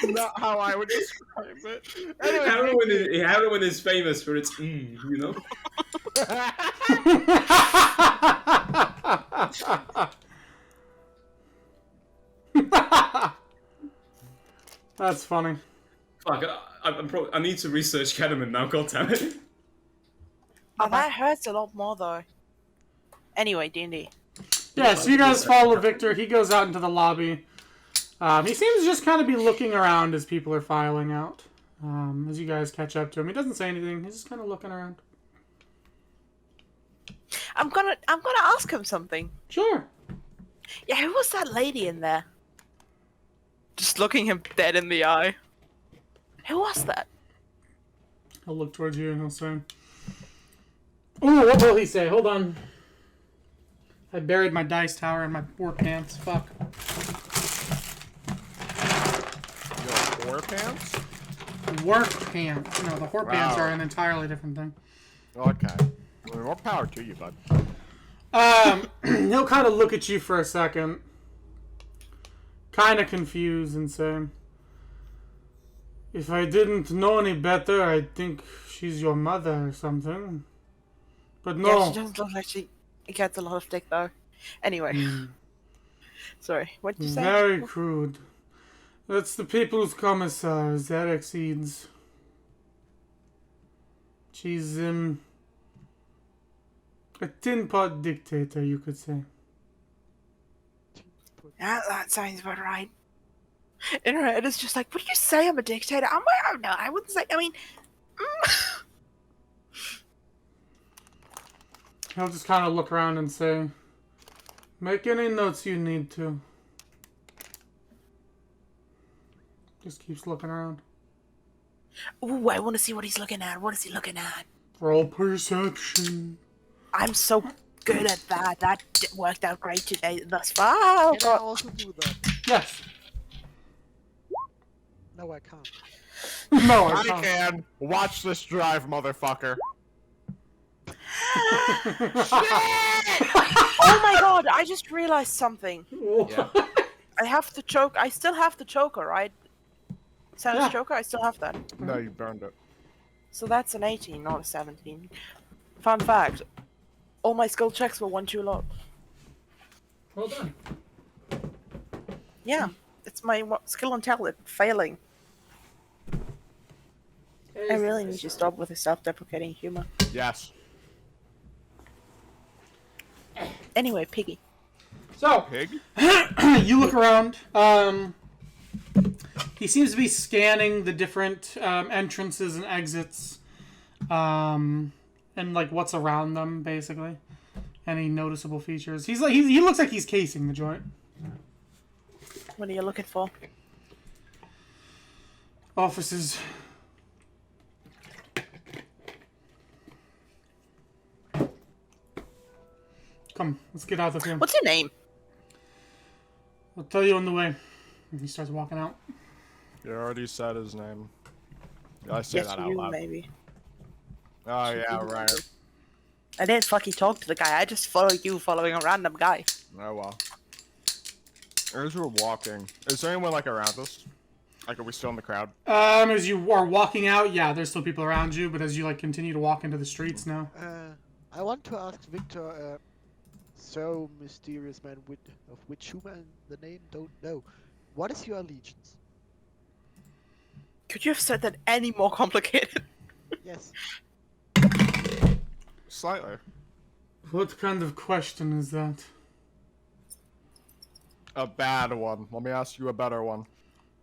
Not how I would describe it. Heroin is famous for its, you know? That's funny. Fuck, I need to research ketamine now, goddammit. Oh, that hurts a lot more though. Anyway, D&D. Yeah, so you guys follow Victor. He goes out into the lobby. He seems to just kind of be looking around as people are filing out. As you guys catch up to him, he doesn't say anything. He's just kind of looking around. I'm gonna ask him something. Sure. Yeah, who was that lady in there? Just looking him dead in the eye. Who was that? He'll look towards you and he'll say, "Ooh, what will he say? Hold on. I buried my dice tower in my poor pants. Fuck." Your war pants? Work pants. No, the whore pants Wow. are an entirely different thing. Okay. Well, more power to you, bud. He'll kind of look at you for a second, kind of confused, and say, "If I didn't know any better, I'd think she's your mother or something. But Yeah, no, she doesn't look like she gets a lot of dick though. Anyway. Sorry, what did you say? very crude. That's the People's Commissar, that exceeds. She's, a tin-pot dictator, you could say." Yeah, that sounds about right. In her head, it's just like, what do you say? I'm a dictator. No, I wouldn't say. I mean, He'll just kind of look around and say, "Make any notes you need to." Just keeps looking around. ooh, I want to see what he's looking at. What is he looking at? Roll perception. I'm so good at that. That worked out great today thus far. Oh, Can I God. also do that? Yes. No, I can't. No, I I can't. can. Watch this drive, motherfucker. Oh my God! I just realized something. Yeah. I have the choke. I still have the choker, right? Sanus Yeah. choker. I still have that. No, you burned it. So that's an 18, not a 17. Fun fact: all my skill checks were 1 too low. Well done. Yeah, it's my skill and talent failing. I really need to stop with the self-deprecating humor. Yes. Anyway, Piggy. So, Pig? you look around. He seems to be scanning the different entrances and exits, and like what's around them, basically. Any noticeable features? He looks like he's casing the joint. What are you looking for? Offices. Come, let's get out of here. What's your name? I'll tell you on the way. And he starts walking out. You already said his name. I say Yes, that out you loud. maybe. Oh, yeah, right. I didn't fucking talk to the guy. I just follow you following a random guy. Oh, well. As we're walking, is there anyone, like, around us? Like, are we still in the crowd? As you are walking out, yeah, there's still people around you, but as you like continue to walk into the streets now. I want to ask Victor, so mysterious man of which human the name don't know. What is your allegiance? Could you have said that any more complicated? Yes. Slightly. What kind of question is that? A bad one. Let me ask you a better one.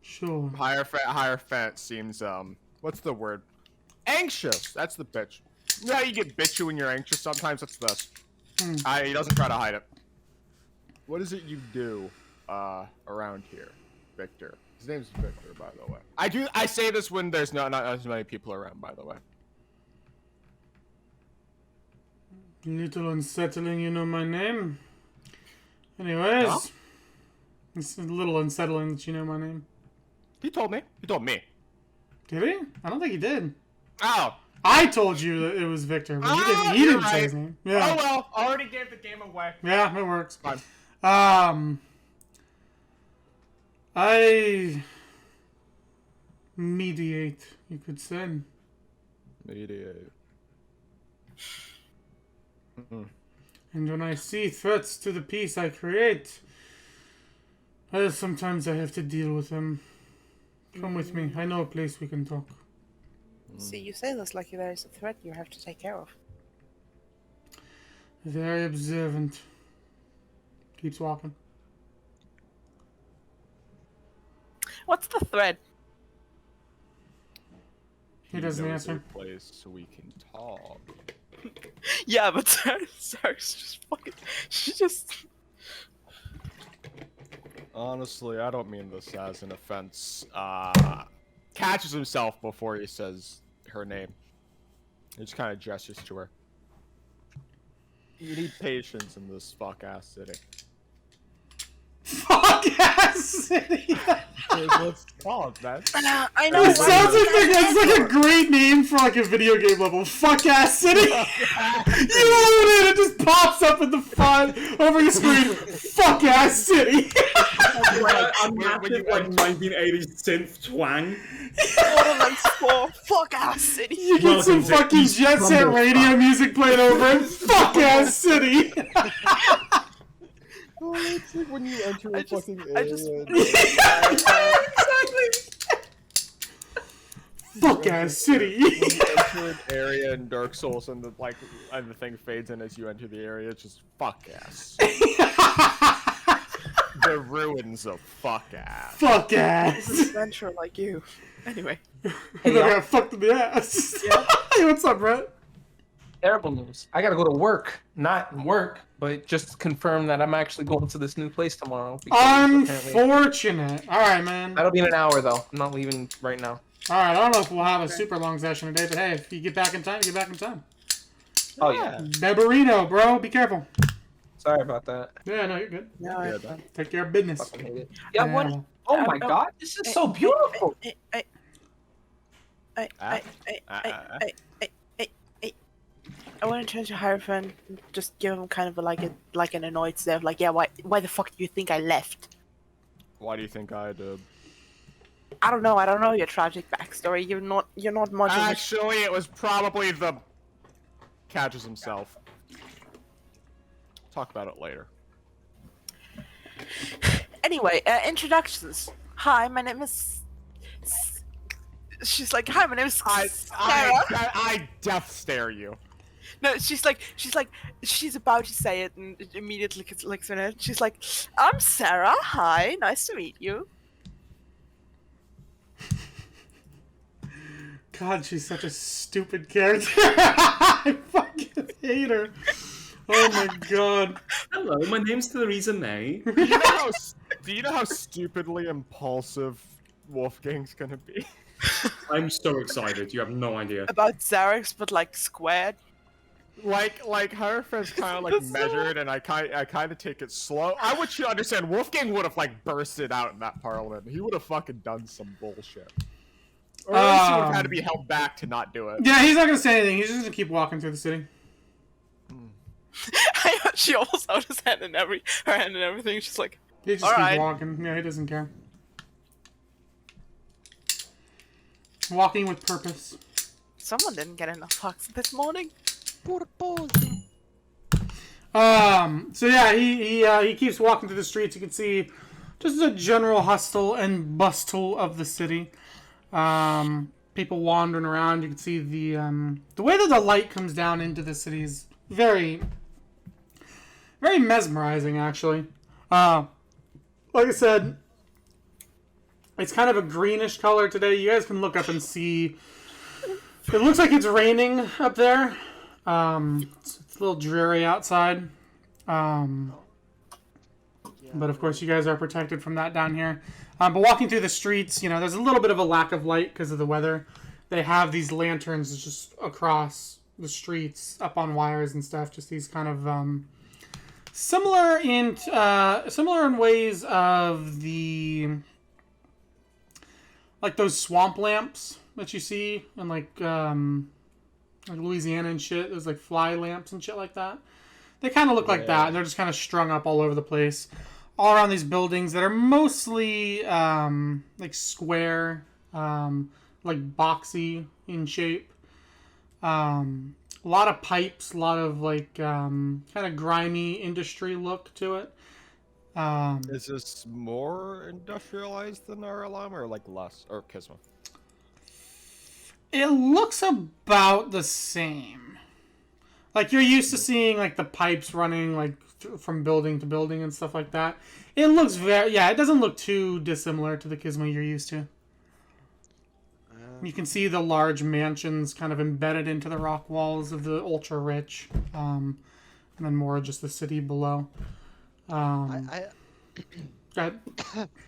Sure. Hierophant seems, what's the word? Anxious! That's the bitch. Yeah, you get bitchy when you're anxious. Sometimes it's this. He doesn't try to hide it. What is it you do, around here, Victor? His name's Victor, by the way. I say this when there's not as many people around, by the way. Little unsettling, you know my name. Anyways, Huh? it's a little unsettling that you know my name. He told me. He told me. Did he? I don't think he did. Oh. I told you that it was Victor, but he didn't. He You're didn't say right. his name. Yeah. Oh well, already gave the game away. Yeah, it works. Fine. I mediate, you could say. Mediate. And when I see threats to the peace I create, sometimes I have to deal with them. Come with me. I know a place we can talk. See, you say this like there is a threat you have to take care of. Very observant. Keeps walking. What's the threat? He doesn't knows answer. a place so we can talk. Yeah, but Sarah's just fucking. She just. Honestly, I don't mean this as an offense. Catches himself before he says her name. He just kind of gestures to her. You need patience in this fuck-ass city. Fuck ass city! What's it called, man? I know. It sounds like it's like a great name for like a video game level. Fuck ass city! You own it, it just pops up in the font over your screen. Fuck ass city! A massive, like, 1980s synth twang. Borderlands 4. Fuck ass city. You get some Welcome to fucking East Jet Set Rumble radio Fuck. music playing over it. Fuck ass city! Oh, it's like when you enter a fucking I just- area. Exactly. Fuck ass city! When you enter an area in Dark Souls and the thing fades in as you enter the area, it's just fuck ass. The ruins of fuck ass. Fuck ass! Adventurer like you. Anyway. And then I got fucked in the ass. Yeah. Hey, what's up, Brett? Terrible news. I gotta go to work. Not work, but just confirm that I'm actually going to this new place tomorrow. because apparently- Unfortunate. Alright, man. That'll be in an hour, though. I'm not leaving right now. Alright, I don't know if we'll have a super long session today, but hey, if you get back in time, get back in time. Oh yeah. Beberino, bro. Be careful. Sorry about that. Yeah, no, you're good. No, Yeah, it's fine. Take care of business. Fucking hate it. Yeah. What? well, Oh my God! This is so beautiful. I want to turn to Hierophant and just give him kind of like an annoyed stare of like, yeah, why the fuck do you think I left? Why do you think I did? I don't know your tragic backstory. You're not much of a Actually, it was probably the catches himself. Talk about it later. Anyway, introductions. Hi, my name is. She's like, hi, my name is Sarah. I death stare you. No, she's about to say it and it immediately clicks on it. She's like, I'm Sarah. Hi, nice to meet you. God, she's such a stupid character. I fucking hate her. Oh my God. Hello, my name's Theresa May. Do you know how stupidly impulsive Wolfgang's gonna be? I'm so excited. You have no idea. About Xerax, but like squared. Like her friend's kind of like measured, and I kind of take it slow. I want you to understand, Wolfgang would have like bursted out in that parliament. He would have fucking done some bullshit, or at least he would have had to be held back to not do it. Yeah, he's not gonna say anything. He's just gonna keep walking through the city. She almost out his hand and her hand and everything. She's like, He just keeps walking. Yeah, he doesn't care. Walking with purpose. someone didn't get enough hugs this morning. So yeah, he keeps walking through the streets. You can see just a general hustle and bustle of the city. People wandering around. You can see the way that the light comes down into the city is very, very mesmerizing, actually. Like I said, it's kind of a greenish color today. You guys can look up and see. It looks like it's raining up there. It's a little dreary outside. But of course, you guys are protected from that down here. But walking through the streets, you know, there's a little bit of a lack of light because of the weather. They have these lanterns just across the streets, up on wires and stuff. Just these kind of similar in ways of the like those swamp lamps that you see in like Louisiana and shit. There's like fly lamps and shit like that. They kind of look like that, and they're just kind of strung up all over the place, all around these buildings that are mostly like square, like boxy in shape. A lot of pipes, a lot of like kind of grimy industry look to it. Is this more industrialized than Aralam, or like less, or Kisma? It looks about the same. Like you're used to seeing like the pipes running like from building to building and stuff like that. It looks very it doesn't look too dissimilar to the Kisma you're used to. You can see the large mansions kind of embedded into the rock walls of the ultra rich, and then more just the city below. Go ahead.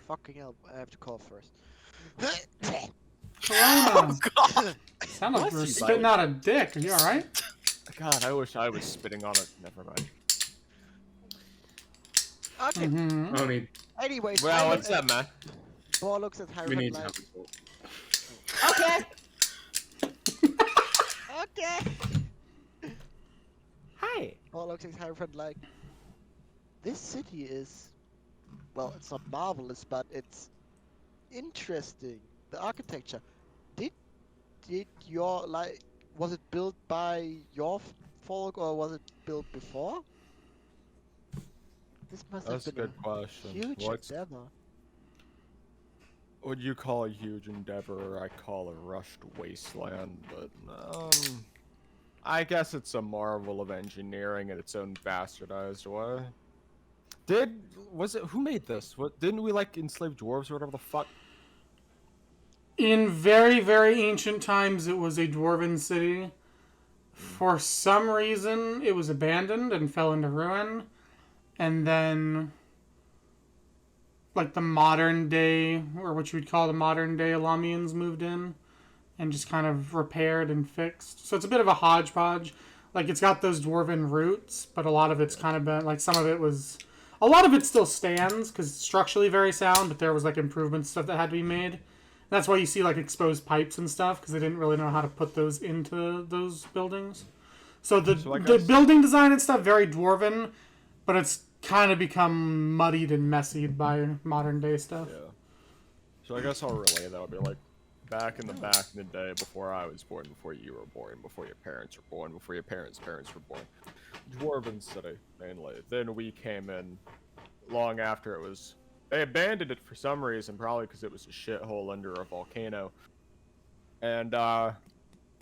Fucking hell, I have to call first. Corona. God. Sound like you're spitting out a dick. Are you alright? God, I wish I was spitting on it. Never mind. Okay. Mm-hmm. I mean, Anyways, Well, what's up, man? Ball looks at Harry we need to like, have a talk. okay. Hi. Ball looks at Harry like, this city is, well, it's not marvelous, but it's interesting. The architecture. Did your was it built by your folk or was it built before? This must That's a have been good question. huge endeavor. What you call a huge endeavor, I call a rushed wasteland, but I guess it's a marvel of engineering in its own bastardized way. Who made this? Didn't we like enslave dwarves or whatever the fuck? In very, very ancient times, it was a dwarven city. For some reason, it was abandoned and fell into ruin. And then, like the modern day, or what you would call the modern day Elamians moved in and just kind of repaired and fixed. So it's a bit of a hodgepodge. Like, it's got those dwarven roots, but a lot of it's kind of been, like, some of it was... A lot of it still stands, because it's structurally very sound, but there was, like, improvement stuff that had to be made. That's why you see, like, exposed pipes and stuff, because they didn't really know how to put those into those buildings. So the building design and stuff, very dwarven, but it's kind of become muddied and messied by modern day stuff. Yeah. So I guess I'll relay that. I'll be like, back in the day, before I was born, before you were born, before your parents were born, before your parents' parents were born. Dwarven City, mainly. Then we came in long after it was... They abandoned it for some reason, probably because it was a shithole under a volcano. And,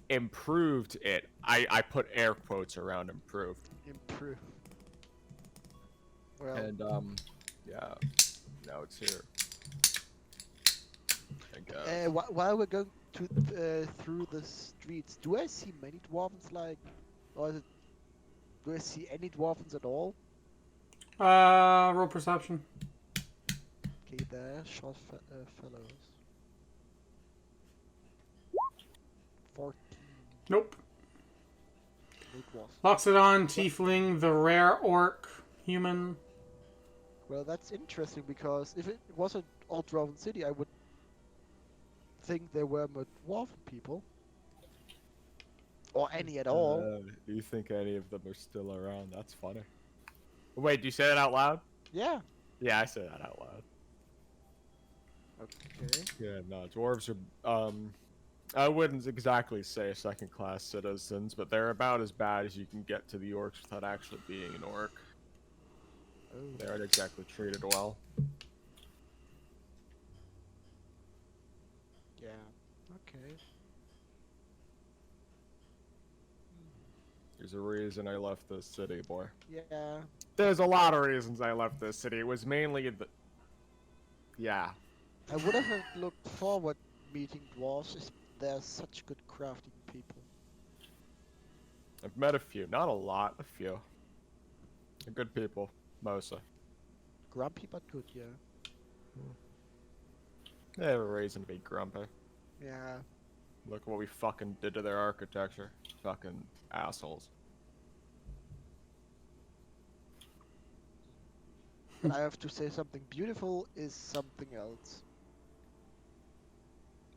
improved it. I put air quotes around improved. Improve. Well, And, yeah. Now it's here. I guess. while we're going through the streets, do I see many dwarves do I see any dwarves at all? Roll perception. Okay, there, short fellows. 14. Nope. No dwarves. Loxodon, Tiefling, the rare orc, human. Well, that's interesting because if it was an old dwarven city, I would think there were more dwarven people. Or any at all. Do you think any of them are still around? That's funny. Wait, do you say that out loud? Yeah. Yeah, I say that out loud. Okay. Yeah, no, dwarves are, I wouldn't exactly say second-class citizens, but they're about as bad as you can get to the orcs without actually being an orc. Oh. They aren't exactly treated well. Yeah. Okay. There's a reason I left this city, boy. Yeah. There's a lot of reasons I left this city. It was mainly the... Yeah. I would have looked forward meeting dwarves. They're such good crafting people. I've met a few. Not a lot, a few. They're good people, mostly. Grumpy but good, yeah. They have a reason to be grumpy. Yeah. Look what we fucking did to their architecture. Fucking assholes. But I have to say something beautiful is something else.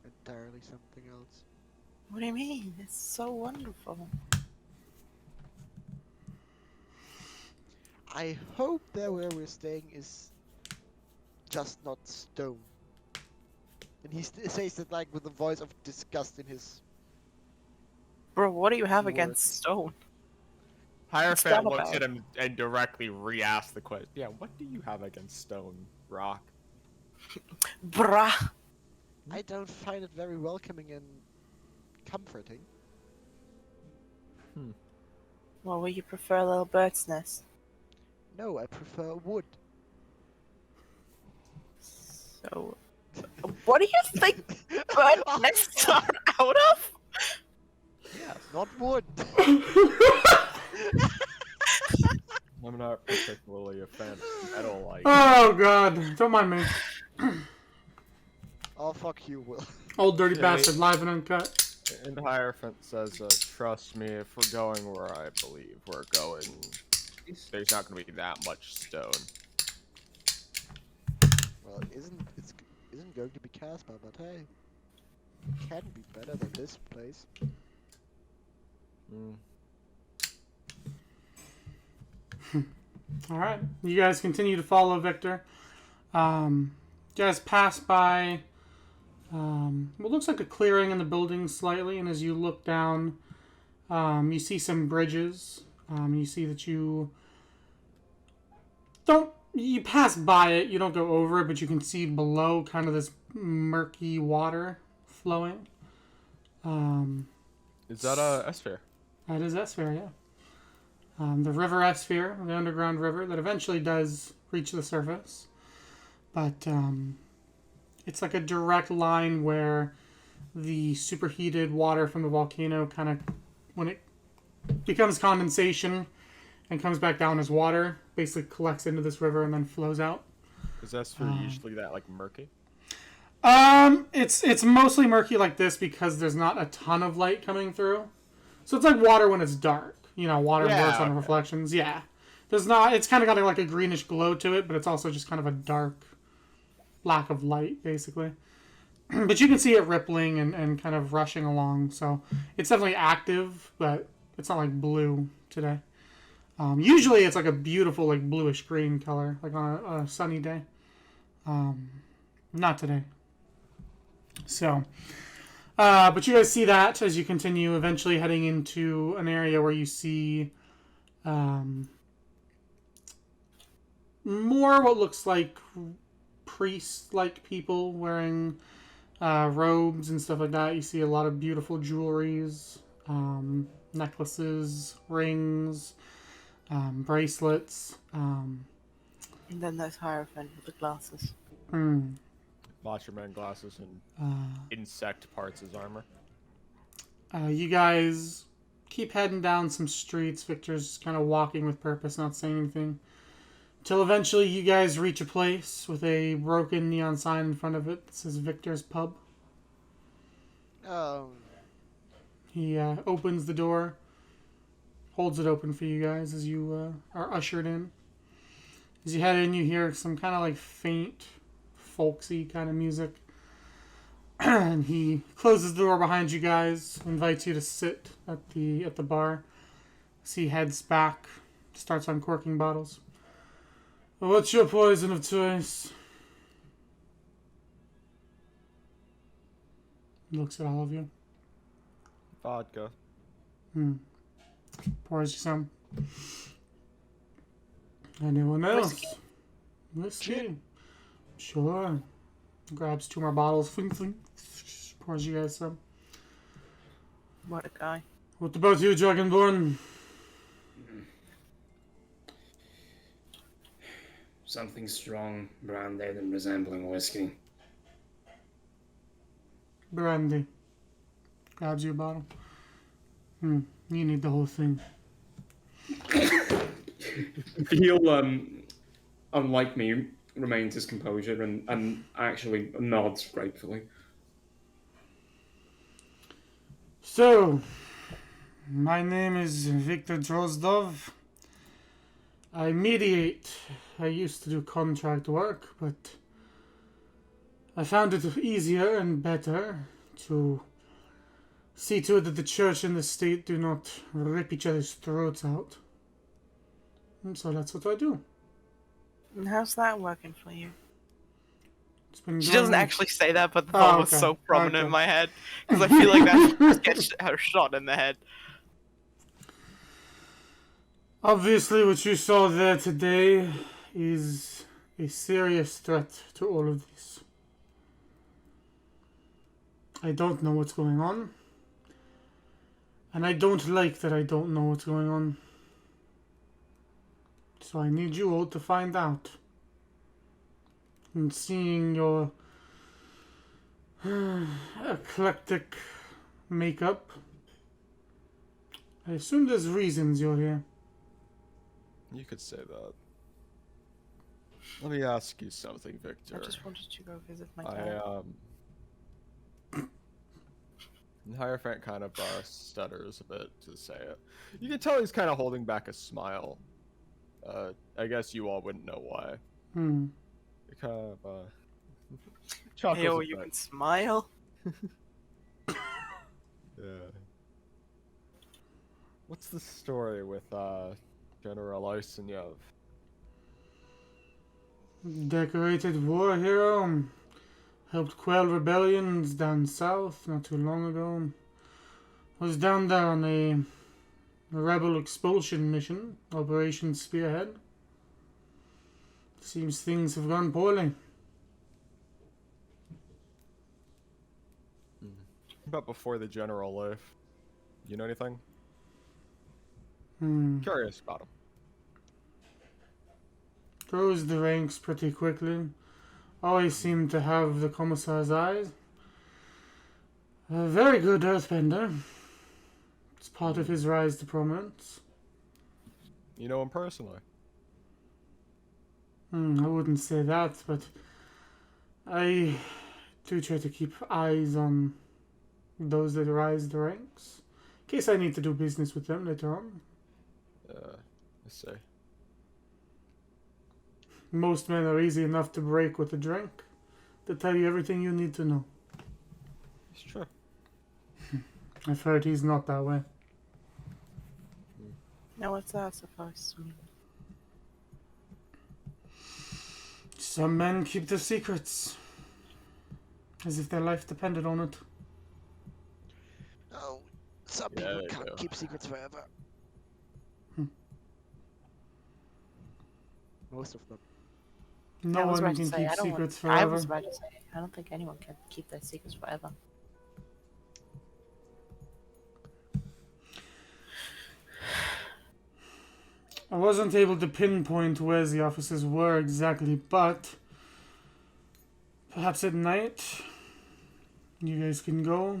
Entirely something else. What do you mean? It's so wonderful. I hope that where we're staying is just not stone. And he says it like with a voice of disgust in his... Bro, what do you have Words. against stone? Hierophant that looks about? at him and directly re-asks the question. Yeah, what do you have against stone, rock? Bruh. I don't find it very welcoming and comforting. Well, would you prefer a little bird's nest? No, I prefer wood. So, what do you think bird nests are out of? Yes, not wood. I'm not particularly a fan of metal like. Oh god, don't mind me. Oh, fuck you, Will. Old dirty Yeah, bastard, live and uncut. And Hierophant says, trust me, if we're going where I believe we're going, there's not going to be that much stone. Well, it isn't going to be Casper, but hey, it can be better than this place. Alright, you guys continue to follow Victor. You guys pass by what looks like a clearing in the building slightly, and as you look down, you see some bridges. You see that you pass by it, you don't go over it, but you can see below kind of this murky water flowing. Is that a S-Sphere? That is Esphere, yeah. The river Esphere, the underground river that eventually does reach the surface. But it's like a direct line where the superheated water from the volcano kind of, when it becomes condensation and comes back down as water, basically collects into this river and then flows out. Is S-Sphere usually that, like, murky? It's mostly murky like this because there's not a ton of light coming through. So it's like water when it's dark. water works on okay. reflections. Yeah. There's not. It's kind of got like a greenish glow to it, but it's also just kind of a dark lack of light, basically. But you can see it rippling and kind of rushing along. So it's definitely active, but it's not like blue today. Usually it's like a beautiful like bluish green color, like on a sunny day. Not today. So, but you guys see that as you continue, eventually heading into an area where you see more what looks like priest-like people wearing robes and stuff like that. You see a lot of beautiful jewelries, necklaces, rings, bracelets. And then there's Hierophant with the glasses. Macho Man glasses and insect parts as armor. You guys keep heading down some streets. Victor's kind of walking with purpose, not saying anything. Till eventually you guys reach a place with a broken neon sign in front of it that says Victor's Pub. He opens the door, holds it open for you guys as you are ushered in. As you head in, you hear some kind of like faint, folksy kind of music. And he closes the door behind you guys, invites you to sit at the bar. As he heads back, starts uncorking bottles. What's your poison of choice? Looks at all of you. Vodka. Pours you some. Anyone else? Whiskey. Sure. Grabs 2 more bottles. Fling, fling. Pours you guys some. What a guy. What about you, Dragonborn? Something strong, branded, and resembling whiskey. Brandy. Grabs you a bottle. You need the whole thing. He'll, unlike me, remains his composure and actually nods gratefully. So, my name is Victor Drozdov. I mediate. I used to do contract work, but I found it easier and better to see to it that the church and the state do not rip each other's throats out. And so that's what I do. And how's that working for you? It's been She going- doesn't actually say that, but the Oh, thought was okay. so prominent Okay. in my head. Because I feel like that just gets her shot in the head. Obviously, what you saw there today is a serious threat to all of this. I don't know what's going on. And I don't like that I don't know what's going on. So I need you all to find out. And seeing your eclectic makeup, I assume there's reasons you're here. You could say that. Let me ask you something, Victor. I just wanted to go visit my dad. Hierophant kind of stutters a bit to say it. You can tell he's kind of holding back a smile. I guess you all wouldn't know why. It kind of chuckles Hey, oh, a you bit. can smile? Yeah. What's the story with General Arsenyov? Decorated war hero. Helped quell rebellions down south not too long ago. Was down there on a rebel expulsion mission, Operation Spearhead. Seems things have gone poorly. But before the general left, you know anything? Curious about him. Rose the ranks pretty quickly. Always seemed to have the Commissar's eyes. A very good earthbender. It's part of his rise to prominence. You know him personally? I wouldn't say that, but I do try to keep eyes on those that rise the ranks. In case I need to do business with them later on. I see. Most men are easy enough to break with a drink. They tell you everything you need to know. It's true. I've heard he's not that way. Now what's that supposed to mean? Some men keep their secrets. As if their life depended on it. Oh, some Yeah, people they can't do. keep secrets forever. Most of them. No I was one about to can say, keep I don't secrets want, I forever. was about to say, I don't think anyone can keep their secrets forever. I wasn't able to pinpoint where the offices were exactly, but perhaps at night you guys can go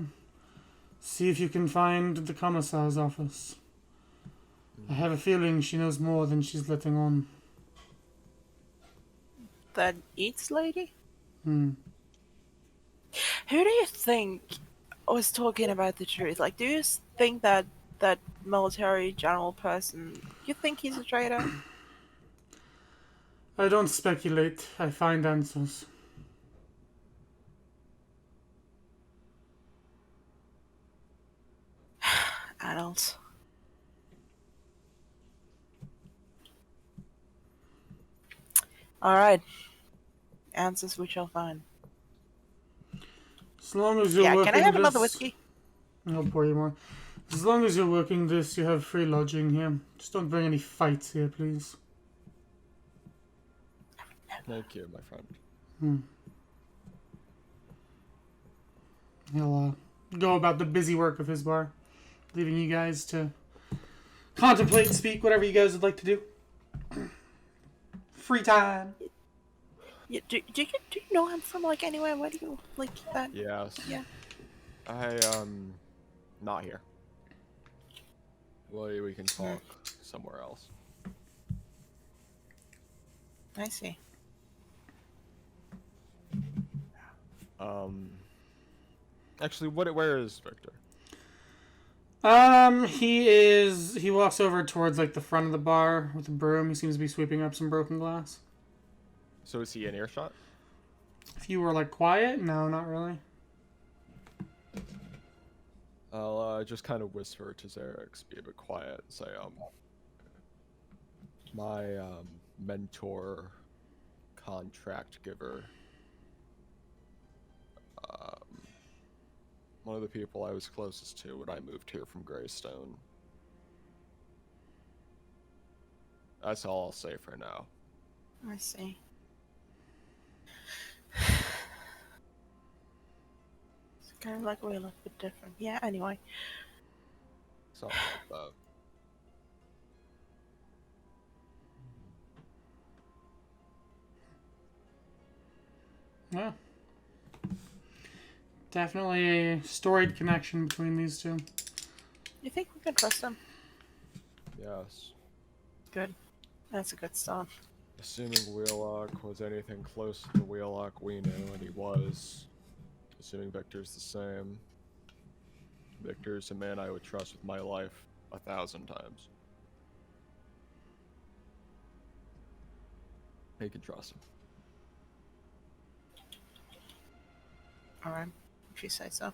see if you can find the commissar's office. I have a feeling she knows more than she's letting on. That eats lady? Hmm. Who do you think was talking about the truth? Like, do you think that that military general person, you think he's a traitor? I don't speculate. I find answers. Adults. Alright. Answers we shall find. As long as you're Yeah, working can I have this, another whiskey? I'll pour you more. As long as you're working this, you have free lodging here. Just don't bring any fights here, please. Thank you, my friend. He'll go about the busy work of his bar, leaving you guys to contemplate, speak, whatever you guys would like to do. Free time. Yeah, do you know him from, like, anywhere? Where do you, like, that? Yes. Yeah. I not here. Well, we can talk somewhere else. I see. Actually, where is Victor? He walks over towards like the front of the bar with a broom. He seems to be sweeping up some broken glass. So is he in earshot? If you were like quiet, no, not really. I'll just kind of whisper to Xerix, be a bit quiet, and say, my mentor, contract giver, one of the people I was closest to when I moved here from Greystone. That's all I'll say for now. I see. It's kind of like we're a little bit different. Yeah, anyway. Something like that. Yeah. Definitely a storied connection between these two. You think we can trust him? Yes. Good. That's a good start. Assuming Wheelock was anything close to the Wheelock we knew, and he was. Assuming Victor's the same. Victor's a man I would trust with my life 1,000 times. You can trust him. Alright. If you say so.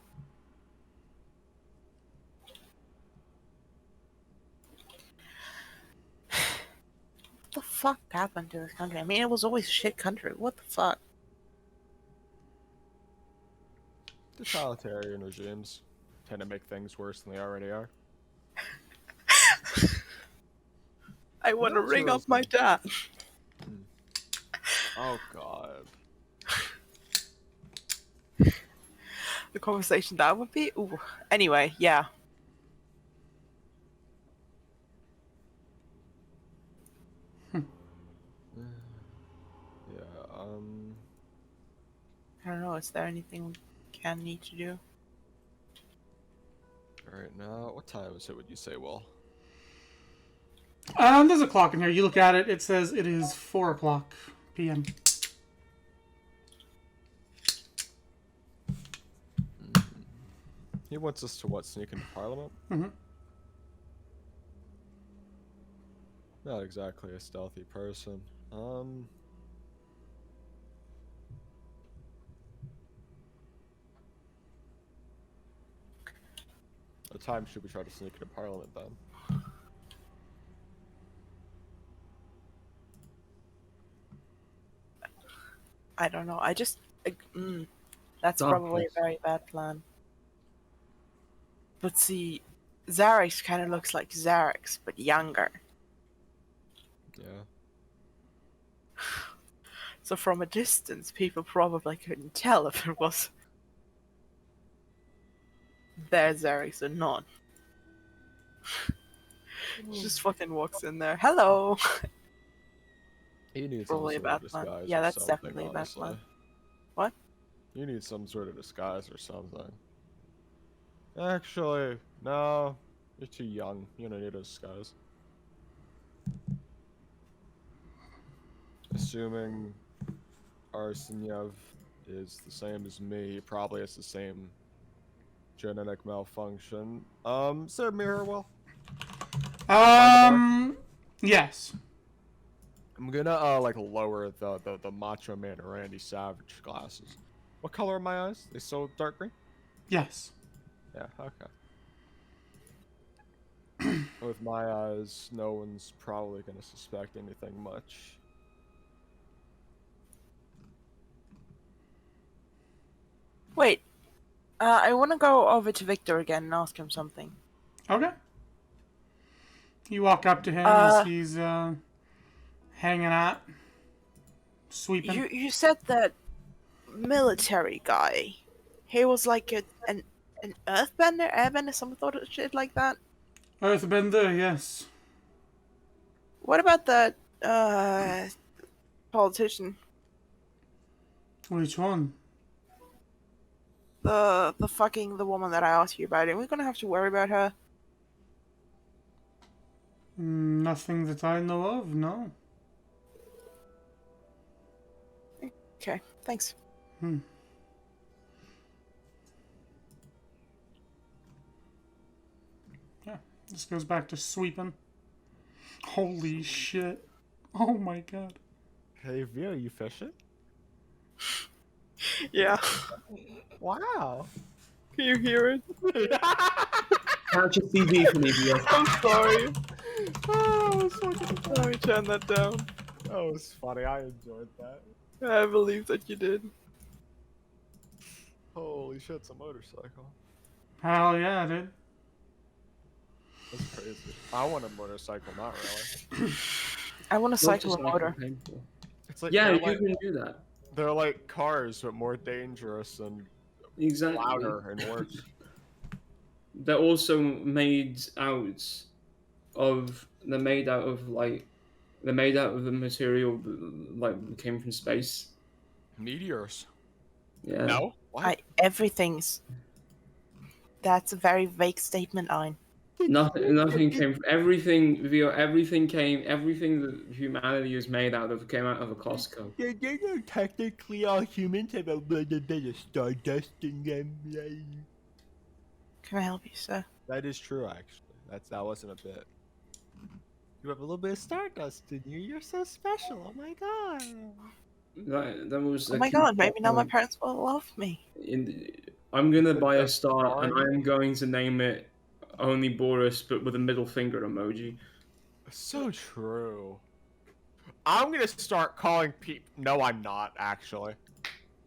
What the fuck happened to this country? I mean, it was always a shit country. What the fuck? Totalitarian regimes tend to make things worse than they already are. I want to That's ring up realistic. my dad. Oh god. The conversation that would be. Ooh. Anyway, yeah. Yeah, I don't know. Is there anything we can need to do? right now, what time is it, would you say, Will? There's a clock in here. You look at it. It says it is 4:00 p.m. He wants us to what, sneak into Parliament? Mm-hmm. Not exactly a stealthy person. What time should we try to sneak into Parliament then? I don't know. That's probably a very bad plan. But see, Zarex kind of looks like Zarex, but younger. Yeah. So from a distance, people probably couldn't tell if it was their Zarex or not. She just fucking walks in there. Hello. You need Probably a some sort of bad plan. disguise Yeah, or that's something, definitely a bad honestly. plan. What? You need some sort of disguise or something. Actually, no. You're too young. You don't need a disguise. Assuming Arsenyev is the same as me, he probably has the same genetic malfunction. Sir Mirrorwell? Yes. I'm gonna like lower the Macho Man Randy Savage glasses. What color are my eyes? They so dark green? Yes. Yeah, okay. With my eyes, no one's probably gonna suspect anything much. Wait. I want to go over to Victor again and ask him something. Okay. You walk up to him as he's hanging out, sweeping. You said that military guy. He was like an earthbender, airbender, some sort of shit like that. Earthbender, yes. What about the politician? Which one? The woman that I asked you about. Are we gonna have to worry about her? Nothing that I know of, no. Okay, thanks. Yeah, this goes back to sweeping. Holy shit. Oh my god. Hey, V, are you fishing? Yeah. Wow. Can you hear it? Catch a CV for me, dear. I'm sorry. Oh, that was fucking Let me turn that down. That was funny. I enjoyed that. I believe that you did. Holy shit, it's a motorcycle. Hell yeah, dude. That's crazy. I want a motorcycle, not really. I want to cycle a motor. It's like Yeah, they're you like, can do that. they're like cars, but more dangerous and Exactly. louder and worse. They're also made out of. They're made out of the material that, like, came from space. Meteors. Yeah. No? What? Everything's. That's a very vague statement, Ein. Nothing came from everything. Everything that humanity is made out of came out of a Costco. They're not technically all humans have a little bit of stardust in them. Can I help you, sir? That is true, actually. That wasn't a bit. You have a little bit of stardust in you. You're so special. Oh my god. That was. Oh my god, maybe now my parents will love me. I'm gonna buy a star, and I'm going to name it only Boris, but with a middle finger emoji. So true. I'm gonna start calling people. No, I'm not actually.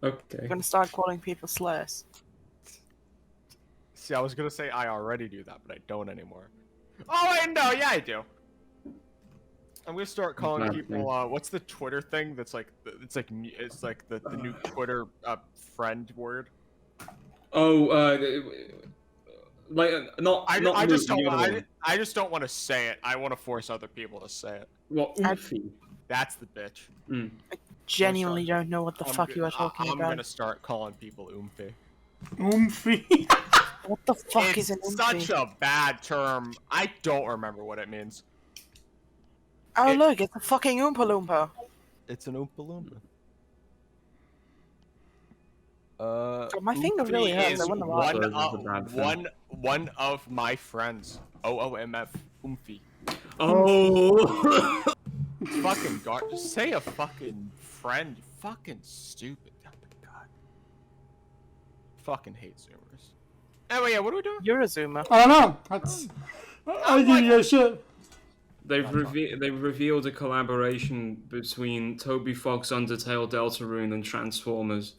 Okay. I'm gonna start calling people slurs. See, I was gonna say I already do that, but I don't anymore. Oh wait, no, yeah, I do. I'm gonna start calling people. What's the Twitter thing? That's like it's like the new Twitter friend word. Oh, like not. I just don't want to say it. I want to force other people to say it. What? Oofy. That's the bitch. I genuinely don't know what the fuck you are talking I'm about. gonna start calling people oomphy. Oomphy. What the fuck It's is an oomphy? such a bad term. I don't remember what it means. Oh look, it's a fucking Oompa Loompa. It's an Oompa Loompa. God, my finger really hurts. I wonder why. One of my friends. OOMF. Oomphy. Oh. Fucking guard. Just say a fucking friend. You fucking stupid. Oh my god. Fucking hate Zoomers. Anyway, yeah, what are we doing? You're a zoomer. I don't know. That's. I give you guys shit. They've revealed a collaboration between Toby Fox, Undertale, Deltarune, and Transformers.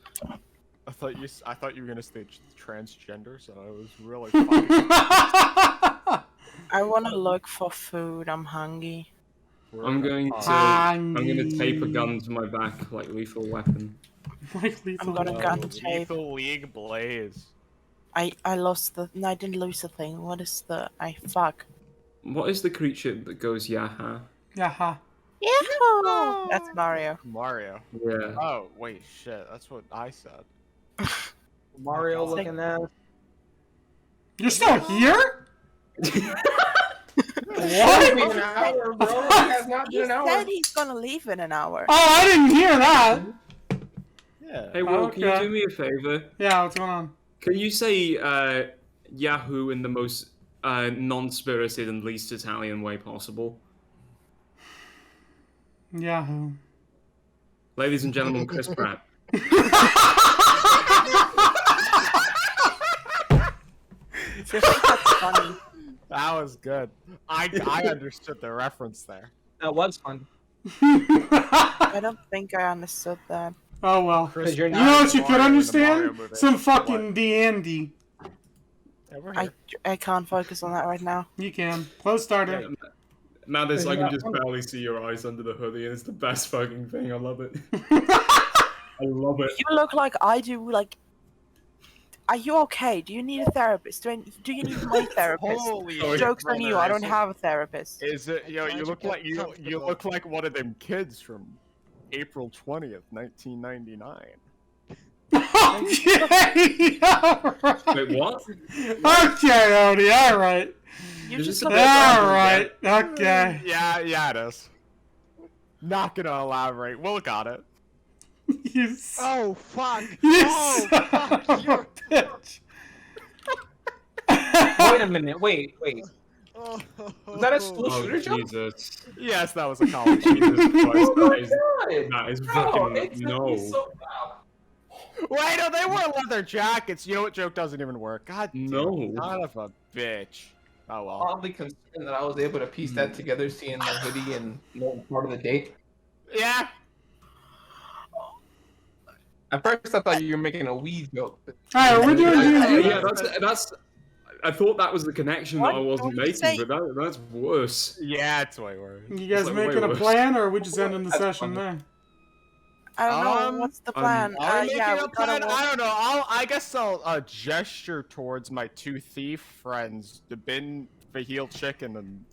I thought you were gonna say transgender, so I was really fucking. I want to look for food. I'm hungry. I'm going to tape a gun to my back like Lethal Weapon. Like lethal. I'm gonna gun tape. Lethal League Blaze. I lost the. No, I didn't lose the thing. What is the? Fuck. What is the creature that goes yaha? Yaha. Yeah. That's Mario. Mario. Yeah. Oh wait, shit. That's what I said. Mario looking ass. You're still here? What? Been an hour, bro. It has not He been an hour. said he's gonna leave in an hour. Oh, I didn't hear that. Yeah. Hey, Will, can you Okay. do me a favor? Yeah, what's going on? Can you say Yahoo in the most non-spirited and least Italian way possible? Yahoo. Ladies and gentlemen, Chris Pratt. If you think that's funny, That was good. I understood the reference there. That was fun. I don't think I understood that. Oh well. Because you're You not. know what you could Mario in the Mario understand? movie. Some What? fucking D&D. Yeah, we're I, here. I can't focus on that right now. You can. Close starter. Yeah, Mathis, I can Yeah. just barely see your eyes under the hoodie, and it's the best fucking thing. I love it. I love it. You look like I do. Like, are you okay? Do you need a therapist? Do you need my therapist? Holy Oh, shit, Jokes on you. I don't brother. have a therapist. Is it? Yo, you look like you Comfortable. look like one of them kids from April 20th, 1999. Okay. Alright. Wait, what? Okay, Odie. Alright. You Is just this look a like Alright. Okay. Yeah, it is. Not gonna elaborate. Will got it. You s- Oh fuck! You Oh son fuck! of a You're... bitch. Wait a minute. Wait. Oh, Was that a school Oh, shooter jump? Jesus. Yes, that was a college. Jesus Christ. That is, God. that is Bro, fucking it took no. me so wow. Wait, no, they wore leather jackets. You know what joke doesn't even work? God damn, No. son of a bitch. Oh well. Oddly concerned that I was able to piece that together, seeing the hoodie and part of the date. Yeah. At first, I thought you were making a weed joke. Alright, we're doing D&D. Yeah, that's. I thought that was the connection that I What? wasn't What did you say? making, but that's worse. Yeah, it's way worse. You guys It's like way making a worse. plan, or are we just ending the That's session funny. there? I don't know. Um, What's the plan? Are we Yeah, making a we gotta plan? walk- I don't know. I guess I'll gesture towards my two thief friends, the Bin Fahil Chicken and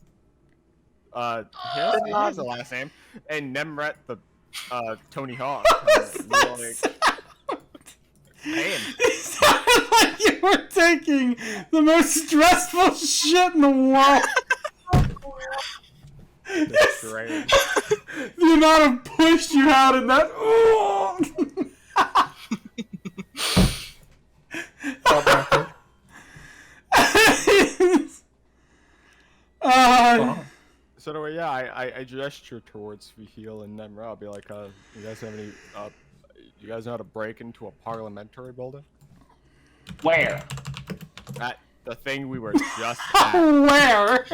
here's the last name, and Nemret the Tony Hawk. Man, You sounded like you were taking the most stressful shit in the world. that's great. The amount of push you had in that. So anyway, yeah, I gesture towards Fahil and Nemret. I'll be like, you guys have any? You guys know how to break into a parliamentary building? Where? At the thing we were just at. Where?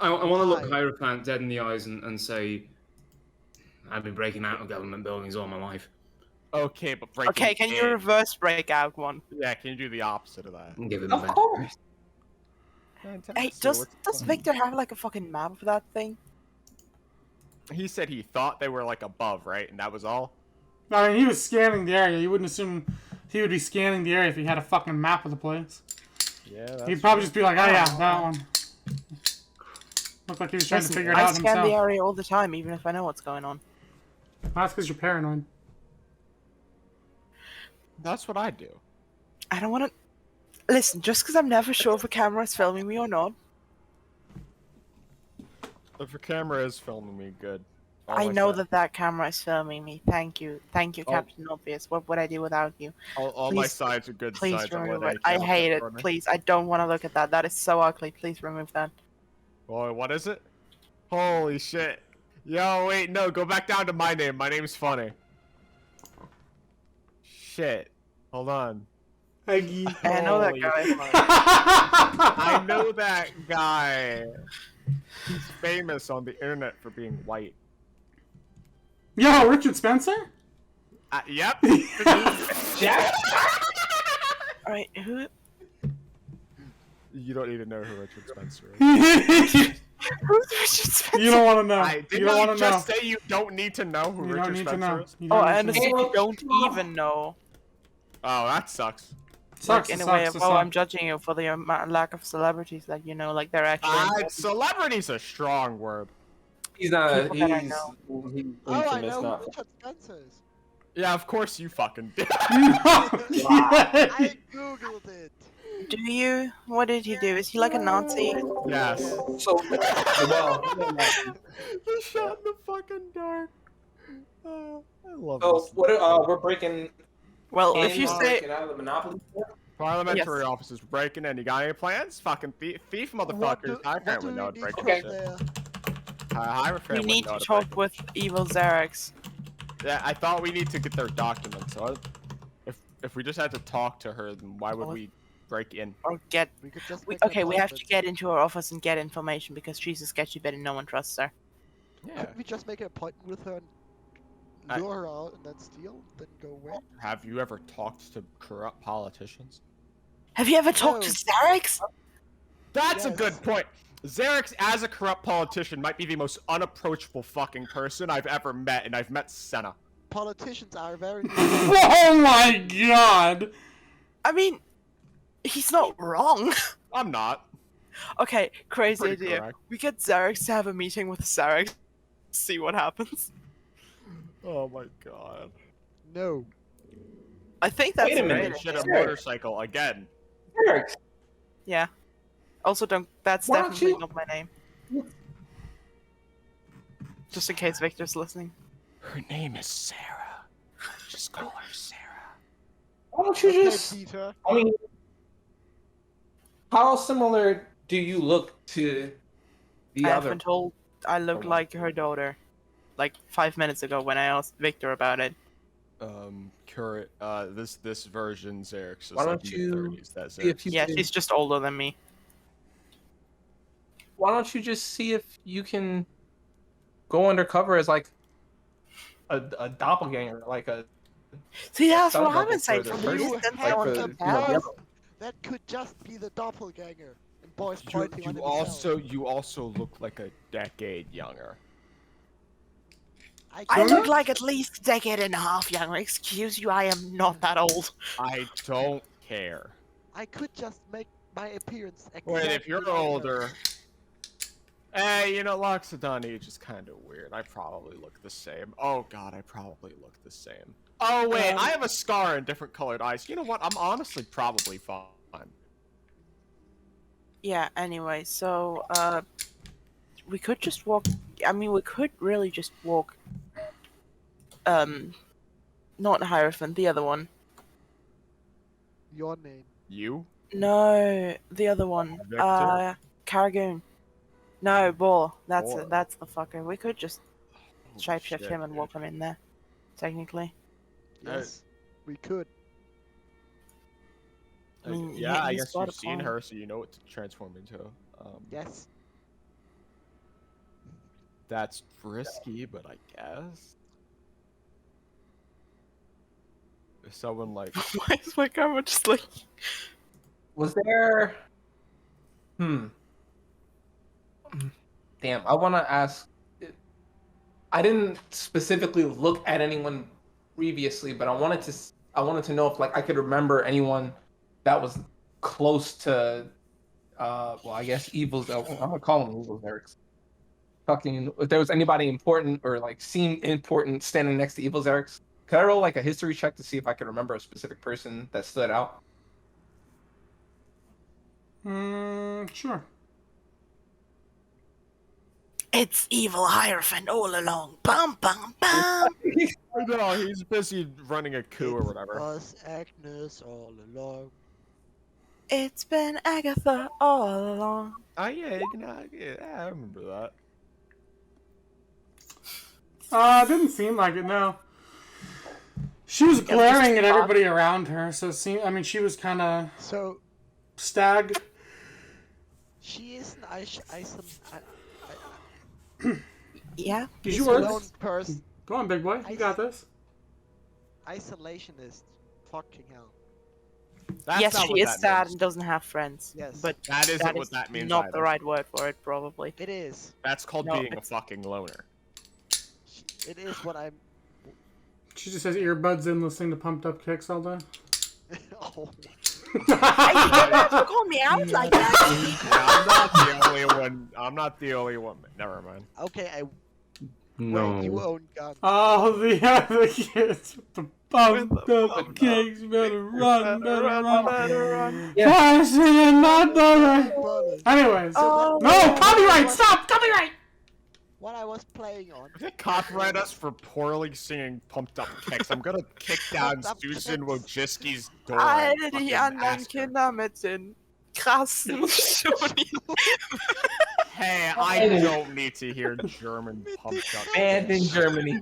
I want to look Why? Hierophant dead in the eyes and say, I've been breaking out of government buildings all my life. Okay, but breaking Okay, can you in. reverse breakout one? Yeah, can you do the opposite of that? And give him Of a course. Hey, does Victor have like a fucking map of that thing? He said he thought they were like above, right? And that was all? I mean, he was scanning the area. You wouldn't assume he would be scanning the area if he had a fucking map of the place. Yeah, that's He'd probably just be like, oh yeah, that one. Looked like he was trying to Listen, figure it I out scan the himself. area all the time, even if I know what's going on. That's because you're paranoid. That's what I do. I don't want to. Listen, just because I'm never sure if a camera is filming me or not, If your camera is filming me, good. All I know said- that camera is filming me. Thank you, Oh. Captain Obvious. What would I do without you? all my please- sides are good Please sides. Don't remove let it. any I camera hate get it. for me. Please, I don't want to look at that. That is so ugly. Please remove that. Boy, what is it? Holy shit. Yo, wait, no, go back down to my name. My name's funny. Shit. Hold on. Eggy. I know that Holy guy. fuck. I know that guy. He's famous on the internet for being white. Yo, Richard Spencer? Yep. Jack. Alright, who? You don't need to know who Richard Spencer is. Who's Richard Spencer? You don't want to know. I did You don't not want to know. just say you don't need to know who You don't Richard need to Spencer know. is? You Oh, don't I need to understand know. you don't even know. Oh, that sucks. Sucks, Like, in it a way sucks, of, it oh, I'm sucks. judging you for the lack of celebrities. Like, you know, like they're actually. important Celebrity's a strong word. He's not. People that I He's Oh, I infamous, know who not. Richard Spencer is. Yeah, of course you fucking did. I googled it. Do you? What did he do? Is he like a Nazi? Yes. So, well, The shot in the fucking dark. Oh, I love so this. what? We're breaking. Well, if you in, say breaking out of the Monopoly. Parliamentary Yes. officers breaking in. You got any plans? Fucking thief What motherfuckers. I what do apparently know we how to need break to in do shit. there? I we apparently need know how to break talk in. with evil Xerax, Yeah, I thought we need to get their documents. So if we just had to talk to her, then why would we break in? or get. We could just We, make an okay, we have to appointment. get into her office and get information because she's a sketchy bit and no one trusts her. Yeah. Couldn't we just make an appointment with her and I- lure her out and then steal, then go away? Have you ever talked to corrupt politicians? Have you ever talked to No. Xerax? That's a Yes. good point. Xerix, as a corrupt politician, might be the most unapproachable fucking person I've ever met, and I've met Senna. Politicians are very. Oh my god! I mean, he's not wrong. I'm not. Okay, crazy Pretty idea. correct. We get Xerax to have a meeting with Xerax. See what happens. Oh my god. No. I think that's Wait a a minute. great Shit, idea. a motorcycle again. Eric, Yeah. Also, don't. That's Why don't definitely you- not my name. Just in case Victor's listening. Her name is Sarah. Just call her Sarah. why don't you Okay, just? Peter. I mean, how similar do you look to the I have other? been told I look one. like her daughter, like 5 minutes ago when I asked Victor about it. Current, this version, Xerix is Why like don't you mid-30s. That's see if Xerix. you Yeah, can- she's just older than me. Why don't you just see if you can go undercover as like a doppelganger, like a See, that's Sounds what like I've been it's saying for from the the You first- distance. like have for the the- you know, the powers. other- That could just be the doppelganger. And boys You, pointing on you himself. also look like a decade younger. I can't- look like at least a decade and a half younger. Excuse you, I am not that old. I don't care. I could just make my appearance exactly Wait, if you're like her. older. Hey, you know, Loxodon age is kind of weird. I probably look the same. Oh god, I probably look the same. Oh wait, I have a scar and different colored eyes. You know what? I'm honestly probably fine. Yeah, anyway, so, we could just walk. I mean, we could really just walk. Not Hierophant, the other one. Your name. You? No, the other one. Victor? Karagoon. No, Bull. That's Bull. that's the fucker. We could just Holy shapeshift shit, him and dude. walk him in there. Technically. Yes. We could. I mean, yeah, I he's guess got a you've seen point. her, so you know what to transform into. Yes. That's risky, but I guess. If someone like Why is my camera just like? Was there? Damn, I want to ask. I didn't specifically look at anyone previously, but I wanted to know if like I could remember anyone that was close to. Well, I guess evils. I'm gonna call them evils, Eric. Fucking, if there was anybody important or like seemed important standing next to evils, Eric. Could I roll like a history check to see if I could remember a specific person that stood out? Sure. It's evil Hierophant all along. Bum bum bum. no, he's busy running a coup or It whatever. was Agnes all along. It's been Agatha all along. Oh yeah, I remember that. Didn't seem like it, no. She was glaring at everybody around her, so it seemed, I mean, she was kind of So stag. she is an Yeah. Is isolation yours? person. Go on, big boy. You got this. Isolationist. Fucking hell. That's yes, not she what is that sad means. and doesn't have friends. Yes. But That isn't that what is that means not either. the right word for it, probably. It is. That's called No, being a it's- fucking loner. It is what I'm. She just has earbuds in listening to Pumped Up Kicks all day. Oh. Hey, you don't have to call me out like that. I'm not the only one. I'm not the only one. Never mind. Okay, No. you own guns. Oh, the other kids with the Pumped Up Kicks. Better run, better run. Yeah. Faster than not better. Bullets. Anyways. Oh. No, copyright! Stop! Copyright! What I was playing on. If they copyright us for poorly singing Pumped Up Kicks, I'm gonna kick down Pumped Up Susan Kicks. Wojcicki's door. Alle and die fucking anderen ask her. Kinder mit den krassen Schuhen. Hey, I don't need to hear German Pumped Up Banned in Kicks. Germany.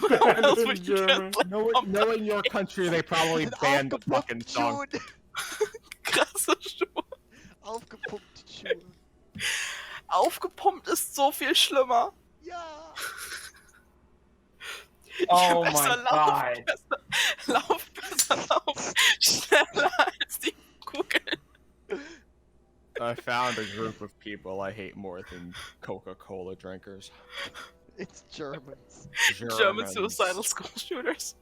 What else would you German. translate? Knowing your country, they probably banned the fucking song. Krasse Schuhe. Aufgepumpte Schuhe. Aufgepumpt ist so viel schlimmer. Ja. Oh Je besser my lauf, god. Lauf besser, lauf schneller als die Kugeln. I found a group of people I hate more than Coca-Cola drinkers. It's Germans. German Germans. suicidal school shooters.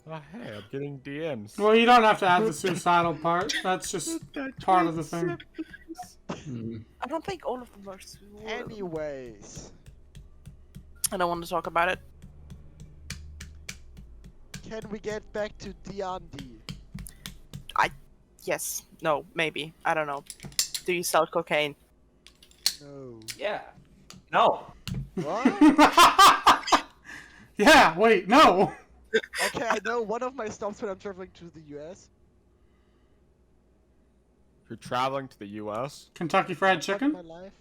Oh, hey, I'm getting DMs. Well, you don't have to add the suicidal part. That's just part of the thing. I don't think all of them are suicidal. Anyways. I don't want to talk about it. Can we get back to D&D? Yes. No. Maybe. I don't know. Do you sell cocaine? No. Yeah. No. What? Yeah, wait, no. Okay, I know one of my stops when I'm traveling to the US. You're traveling to the U.S.? Kentucky Fried Fuck Chicken? my life.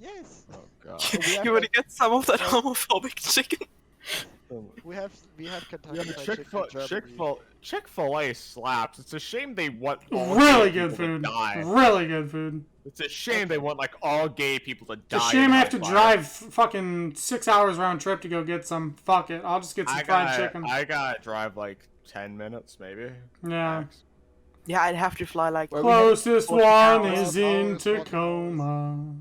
Yes. Oh, God. We have You want to like- get some of that homophobic chicken? We have Kentucky Yeah, Fried but Chicken in Germany. Chick-fil-A slaps. It's a shame they want all Really gay good people to food. die. Really good food. It's a shame they want like all gay people to die. It's a shame in I have to hellfire. drive fucking 6 hours round trip to go get some. Fuck it. I'll just get some fried chicken. I gotta drive like 10 minutes maybe. Yeah. Max. Yeah, I'd have to fly like Well, we have Closest 14 one hours, is in 14 hours. Tacoma.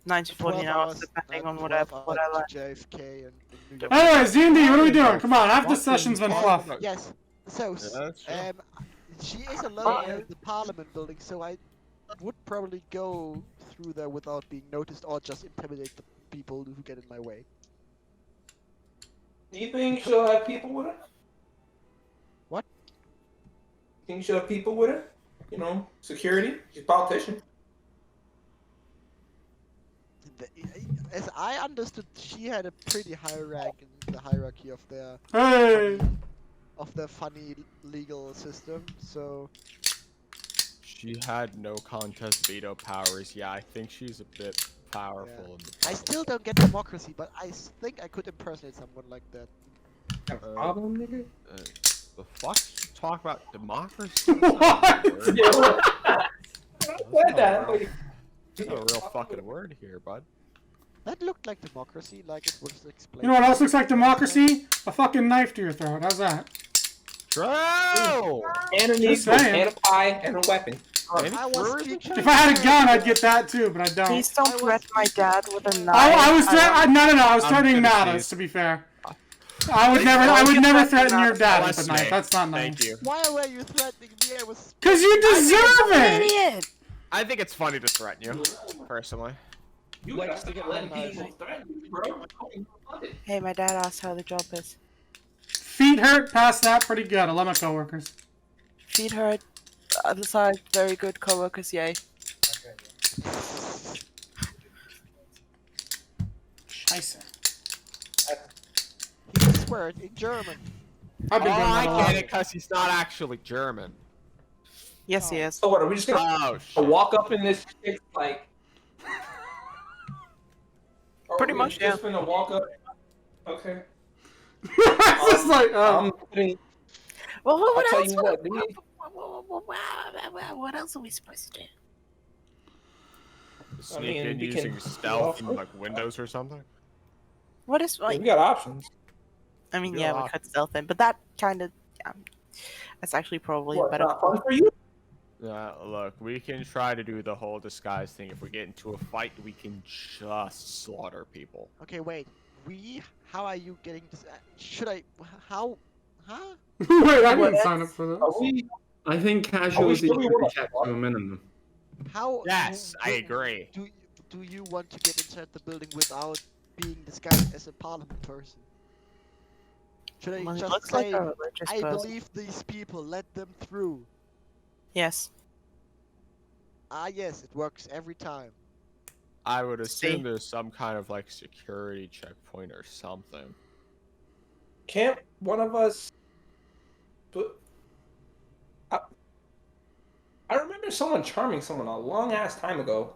9 to 14 hours, depending on what I like. JFK and New York. Anyways, D&D, what are we doing? Come on, half the session's been fluff. Yes. So, Yeah, that's true. she is alone in the Parliament building, so I would probably go through there without being noticed or just intimidate the people who get in my way. Do you think she'll have people with her? What? You think she'll have people with her? You know, security? She's a politician. As I understood, she had a pretty high rank in the hierarchy of their Hey! funny legal system. So She had no contest veto powers. Yeah, I think she's a bit powerful. Yeah. In the I still don't get democracy, but I think I could impersonate someone like that. Got a problem, nigga? The fuck? You talk about democracy? What? What that? That's a real fucking word here, bud. That looked like democracy, like it was explained. You know what else looks like democracy? A fucking knife to your throat. How's that? True! And a Just needle, saying. and a pie, and a weapon. I was speaking. If I had a gun, I'd get that too, but I don't. Please don't threaten my dad with a knife. I was no. I was I'm threatening gonna Nadas, see. to be fair. I would never threaten your dad with a Bless knife. me. That's not nice. Thank you. Why were you threatening me? I was. Cause you deserve it. Idiot! I think it's funny to threaten you, personally. You Like, gotta to get let recognized. people threaten you, bro. Hey, my dad asked how the job is. Feet hurt. Past that, pretty good. I love my coworkers. Feet hurt. Other side, very good coworkers, yay. Scheiße. He swear it in German. I've been doing that a I lot. get it, because he's not actually German. Yes, he Oh. is. So what? Are we just gonna Oh shit. walk up in this chick like? Or Pretty are we much, just gonna walk up? Okay. It's just like, I'm putting. Well, I'll what tell else? you what. What else are we supposed to do? Sneak mean, in we using can- stealth and like windows or something. What is Yeah, like? we got options. I mean, Good yeah, we could stealth in, but that kind of, that's actually probably a What? better. Not fun for you? Look, we can try to do the whole disguise thing. If we get into a fight, we can just slaughter people. Okay, wait. How are you getting this? Should I? How? Huh? wait, I What didn't sign up for Are this. we? I think casualties sure we should be wanna kept fight? to a minimum. How? Yes, I w- agree. Do you want to get inside the building without being disguised as a parliament person? Should I Well, he just looks like say, a religious I person. believe these people, let them through? Yes. Ah, yes, it works every time. I would assume See? there's some kind of like security checkpoint or something. Can't one of us? But I remember someone charming someone a long ass time ago.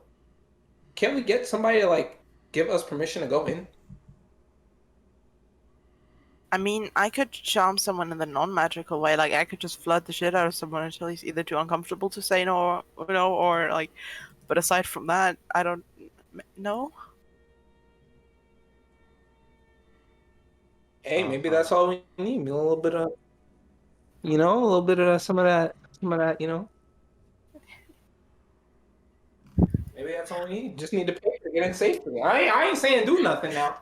Can't we get somebody to like give us permission to go in? I mean, I could charm someone in the non-magical way. Like, I could just flirt the shit out of someone until he's either too uncomfortable to say no, or no, or like. But aside from that, I don't know. Hey, maybe that's all we need. A little bit of, a little bit of some of that, Maybe that's all we need. Just need to pay to get in safely. I ain't saying do nothing now.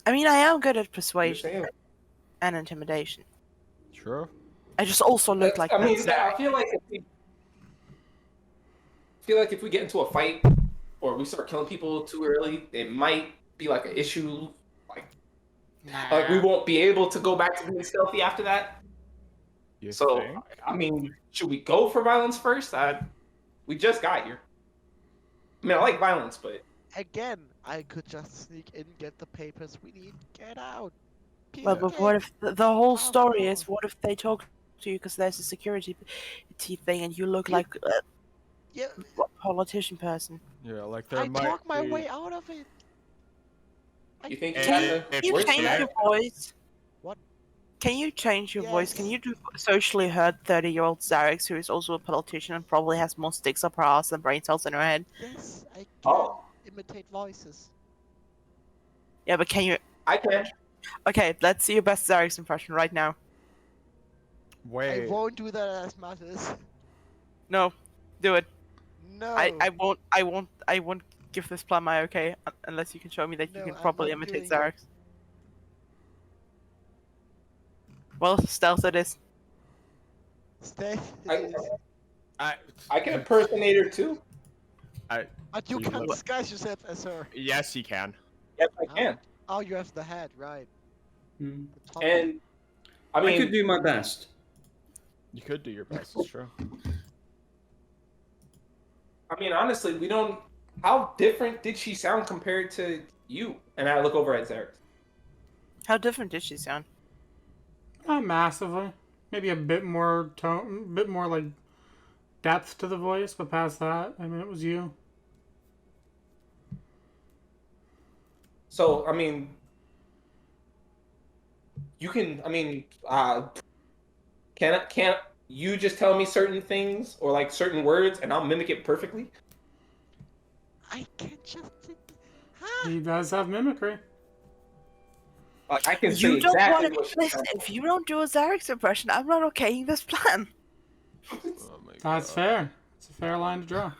I mean, I am good at Just persuasion saying. and intimidation. True. I just also look like I mean, that. I feel like if we get into a fight or we start killing people too early, it might be like an issue. Like we won't be able to go back to being stealthy after that. You So, think? I mean, should we go for violence first? We just got here. I mean, I like violence, but Again, I could just sneak in, get the papers we need, get out. Well, but what if the whole Of story is? course. What if they talk to you because there's a security thing and you look Yeah. like a Yeah, politician person? Yeah, like there I might talk my be... way out of it. you think Can you you- have to? if Can you we're change there- your voice? What? Can you change your voice? Can Yes. you do socially hurt 30-year-old Zarex, who is also a politician and probably has more sticks up her ass than brain cells in her head? Yes, I can Oh. imitate voices. Yeah, but can you? I can. Okay, let's see your best Zarex impression right now. I Wait. won't do that as much as. No, do it. No. I won't give this plan my okay unless you can show me that you No, can I'm properly not imitate doing Zarex. Well, stealth it is. Stay. I can impersonate her too. But you We can't will- disguise yourself as her. Yes, he can. Yes, I can. Oh, you have the head, right? Hmm. The top. And I I mean, could do my best. You could do your best, it's true. honestly, we don't. How different did she sound compared to you? And I look over at Zarek. How different did she sound? Not massively. Maybe a bit more tone, bit more like depth to the voice, but past that, I mean, it was you. So you can. Can't you just tell me certain things or like certain words, and I'll mimic it perfectly? I can just. Huh? He does have mimicry. Like I can say You don't exactly want what to she listen. sounds. If you don't do a Zarex impression, I'm not okaying this plan. Oh my That's God. fair. It's a fair line to draw.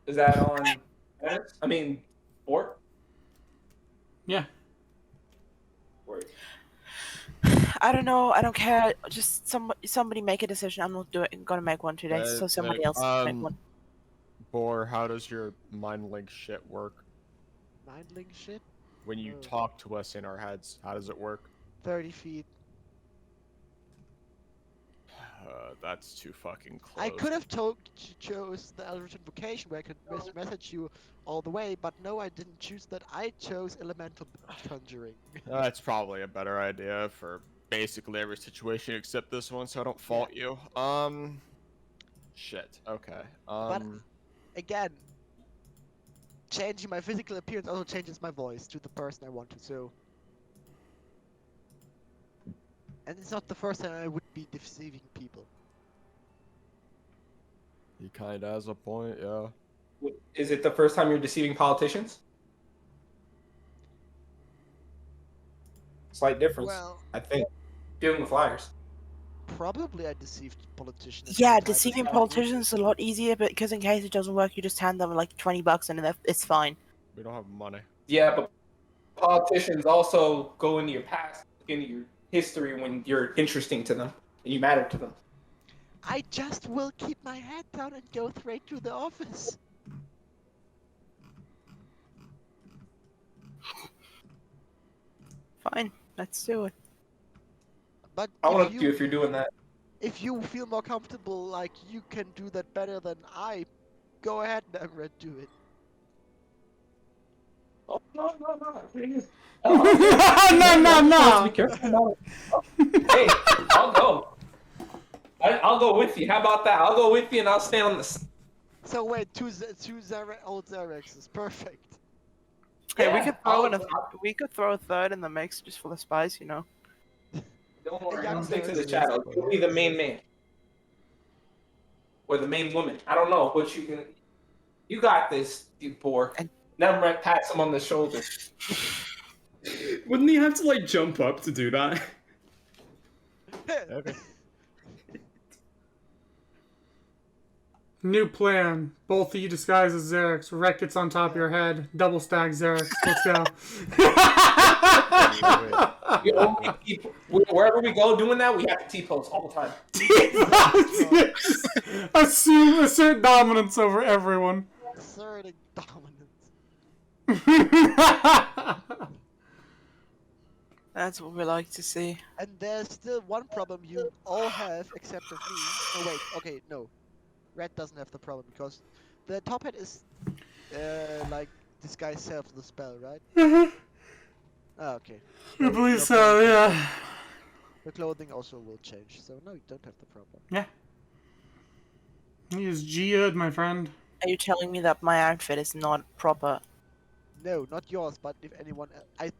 Is that on? Four. Yeah. Four. I don't know. I don't care. Just somebody make a decision. I'm not gonna make one today. So somebody else make one. Boar, how does your mind link shit work? Mindling shit? When you Oh. talk to us in our heads, how does it work? 30 feet. That's too fucking close. I could have chose the Eldritch Invocation where I could message you all the way, but no, I didn't choose that. I chose Elemental Conjuring. That's probably a better idea for basically every situation except this one, so I don't fault you. Shit. Okay. Again, changing my physical appearance also changes my voice to the person I want to. So, and it's not the first time I would be deceiving people. He kind of has a point, yeah. Is it the first time you're deceiving politicians? Slight difference, Well, I think. Giving the flyers. probably I deceived politicians. Yeah, at the time, deceiving but- politicians is a lot easier, because in case it doesn't work, you just hand them like $20 and it's fine. We don't have money. Yeah, but politicians also go into your past, into your history when you're interesting to them and you matter to them. I just will keep my head down and go straight to the office. Fine, let's do it. But I want if to do if you're doing that. if you feel more comfortable, like you can do that better than I, go ahead, Nemred, do it. Oh, no, please. No. Be careful about it. Hey, I'll go. I'll go with you. How about that? I'll go with you and I'll stand on the. So wait, two old Xerexes, perfect. Hey, we Yeah, could throw in I'll- we could throw a third in the mix just for the spice, you know. Don't worry, Yeah, I'll stick to yeah. the shadows. You'll be the main man. Or the main woman. I don't know, but you can. You got this, you poor. And- Nemret pats him on the shoulder. Wouldn't he have to like jump up to do that? Okay. New plan. Both of you disguised as Xerix. Wreck gets on top of your head. Double stack Xerix. Let's go. We only wherever we go doing that, we have to T-pose all the time. Assert dominance over everyone. Asserting dominance. That's what we like to see. And there's still one problem you all have except of me. Oh wait, okay, no. Red doesn't have the problem because the top hat is like disguise self the spell, right? Ah, okay. I believe so, yeah. The clothing also will change, so no, you don't have the problem. Yeah. He is geoed, my friend. Are you telling me that my outfit is not proper? No, not yours, but if anyone, I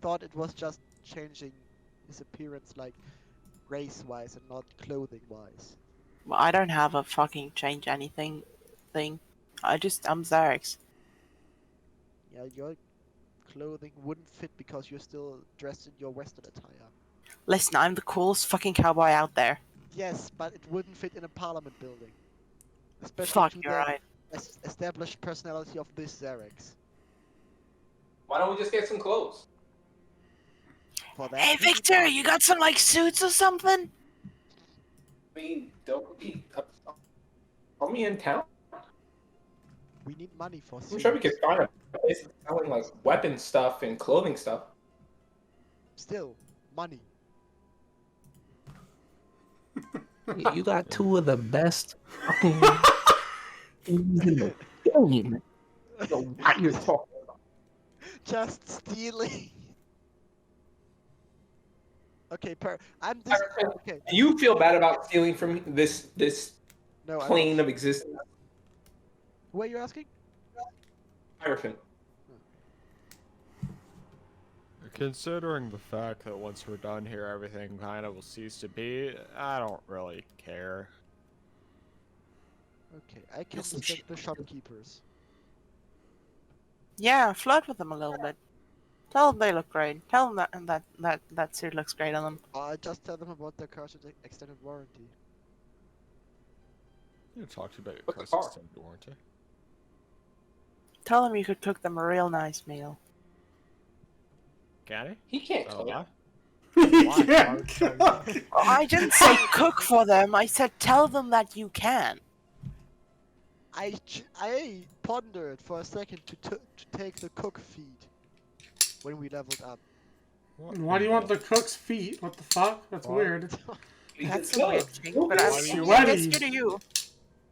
thought it was just changing his appearance, like race-wise and not clothing-wise. Well, I don't have a fucking change anything thing. I'm Xerix. Yeah, your clothing wouldn't fit because you're still dressed in your Western attire. Listen, I'm the coolest fucking cowboy out there. Yes, but it wouldn't fit in a parliament building. Especially Fuck, to you're the right. established personality of this Xerix. Why don't we just get some clothes? For that, Hey, we need Victor, money. you got some like suits or something? I mean, don't be. Are we in town? We need money for I'm sure we suits. could find a place selling like weapon stuff and clothing stuff. Still, money. You got two of the best fucking things in the game. So what you're talking about? Just stealing. Okay, I'm this. Okay, Do you feel bad about stealing from this no, I plane of existence? Who are you asking? Hierophant. Considering the fact that once we're done here, everything kind of will cease to be, I don't really care. Okay, I can Some respect shit. the shopkeepers. Yeah, flirt with them a little bit. Tell them they look great. Tell them that suit looks great on them. I just tell them about their car's extended warranty. You talked about your What's the car's car? extended warranty. Tell them you could cook them a real nice meal. Can He can't Oh, cook. why? Yeah. I didn't say cook for them. I said tell them that you can. I pondered for a second to take the cook feed when we leveled up. Why do you want the cook's feet? What the fuck? That's Why? weird. That's a weird thing, but Why I do you mean, want it's it? good to you.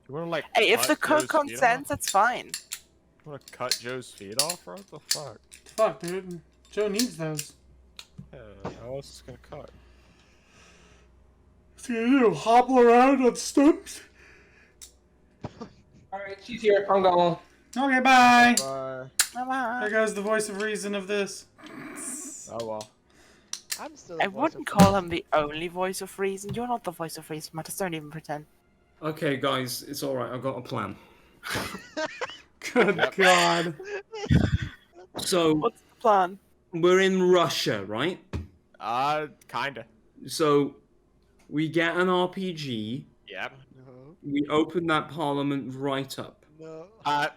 You wanna like Hey, if the cut cook Joe's feet off? consents, that's fine. You wanna cut Joe's feet off, or what the fuck? Fuck, dude. Joe needs those. How else is gonna cut? What's he gonna do? Hobble around on stumps? Alright, she's here. I'm going. Okay, bye. Bye. There goes the voice of reason of this. Oh well. I'm still. I wouldn't call him the only voice of reason. You're not the voice of reason, Mattis. Don't even pretend. Okay, guys, it's all right. I've got a plan. Good God. So What's the plan? we're in Russia, right? Kinda. So we get an RPG. Yep. No, We open that parliament right up. no.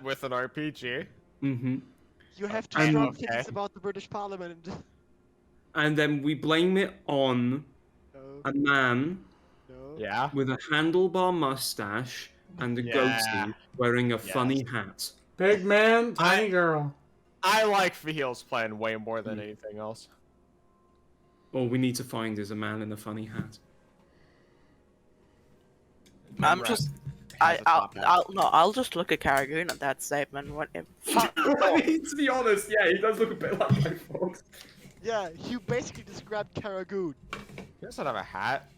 With an RPG. Mm-hmm. You have to I'm strong okay. feelings about the British Parliament. And then we blame it on No, a man no. Yeah. with a handlebar mustache and a Yeah. goatee wearing a funny hat. Big man, tiny girl. I like Fihil's plan way more than anything else. All we need to find is a man in a funny hat. I'm Right. just. Has a top hat. I'll just look at Karagoon at that statement. What if? I mean, to be honest, yeah, he does look a bit like my folks. Yeah, you basically described Karagoon. He doesn't have a hat.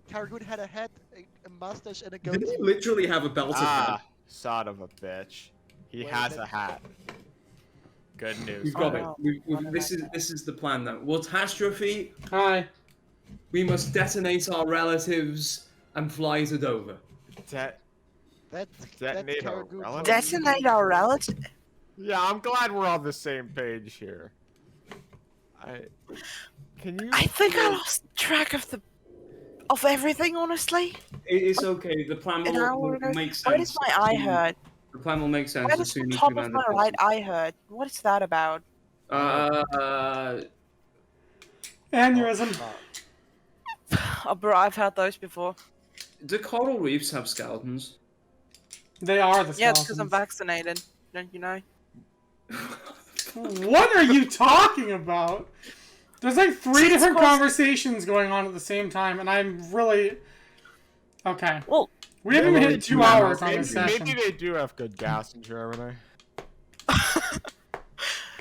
Karagoon had a hat, a mustache, and a Didn't goatee. he literally have a belted hat? Son of a bitch. He Well, has then- a hat. Good news. We've got Oh, it. no. This is the plan now. Catastrophe. Hi. We must detonate our relatives and fly to Dover. That's Detonate our Karagoon. relative? Detonate our relative. Yeah, I'm glad we're on the same page here. Can you? I think I lost track of everything. Honestly, It's okay. The plan an hour will ago. make sense. Why does my eye hurt? The plan will make sense Why as does soon the as top we of land my the right eye hurt? What is that about? Aneurysm. Oh, bro, I've had those before. Do coral reefs have skeletons? They are the Yeah, skeletons. it's because I'm vaccinated. Don't you know? What are you talking about? There's like three different conversations going on at the same time, and I'm really... Okay. Well, We haven't even hit 2 hours on Maybe, this session. maybe they do have good gas in Germany.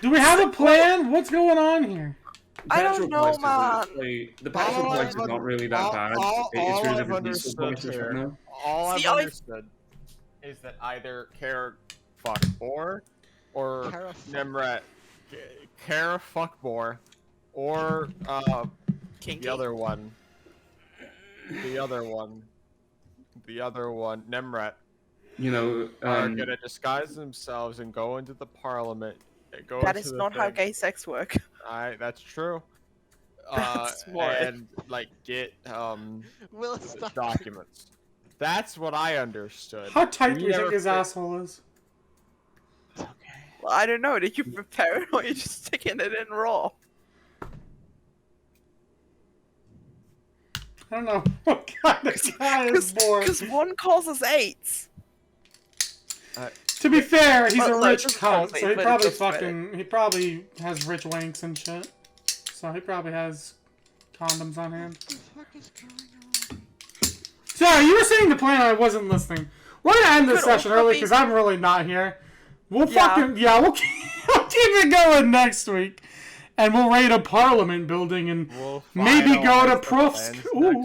Do we have a plan? What's going on here? I don't know, Petrol man. prices, the petrol All price is I've not really that bad. all It's really I've the diesel understood prices here- right now. All See, I've I- understood is that either fuck Bor or Kara Nemret, fuck Bor, or Kinky. the other one, Nemret, You know, are gonna disguise themselves and go into the parliament. Go That into is the not how thing. gay sex work. That's true. That's what- And like get Will stop. documents. That's what I understood. How tight We do you think never his fit- asshole is? Well, I don't know. Did you prepare it or are you just sticking it in raw? I don't know what kind of guy is born. Because one causes AIDS. To be fair, he's Well, a no, rich just cunt, call me, so he but probably it's just he probably has rich wanks and shit. So he probably has condoms on hand. What the fuck is going on? Sorry, you were saying the plan. I wasn't listening. We're gonna end this Could session also early be- because I'm really not here. We'll Yeah. we'll keep it going next week, and we'll raid a parliament building and We'll maybe finalize go to the Profsk. plans Ooh. next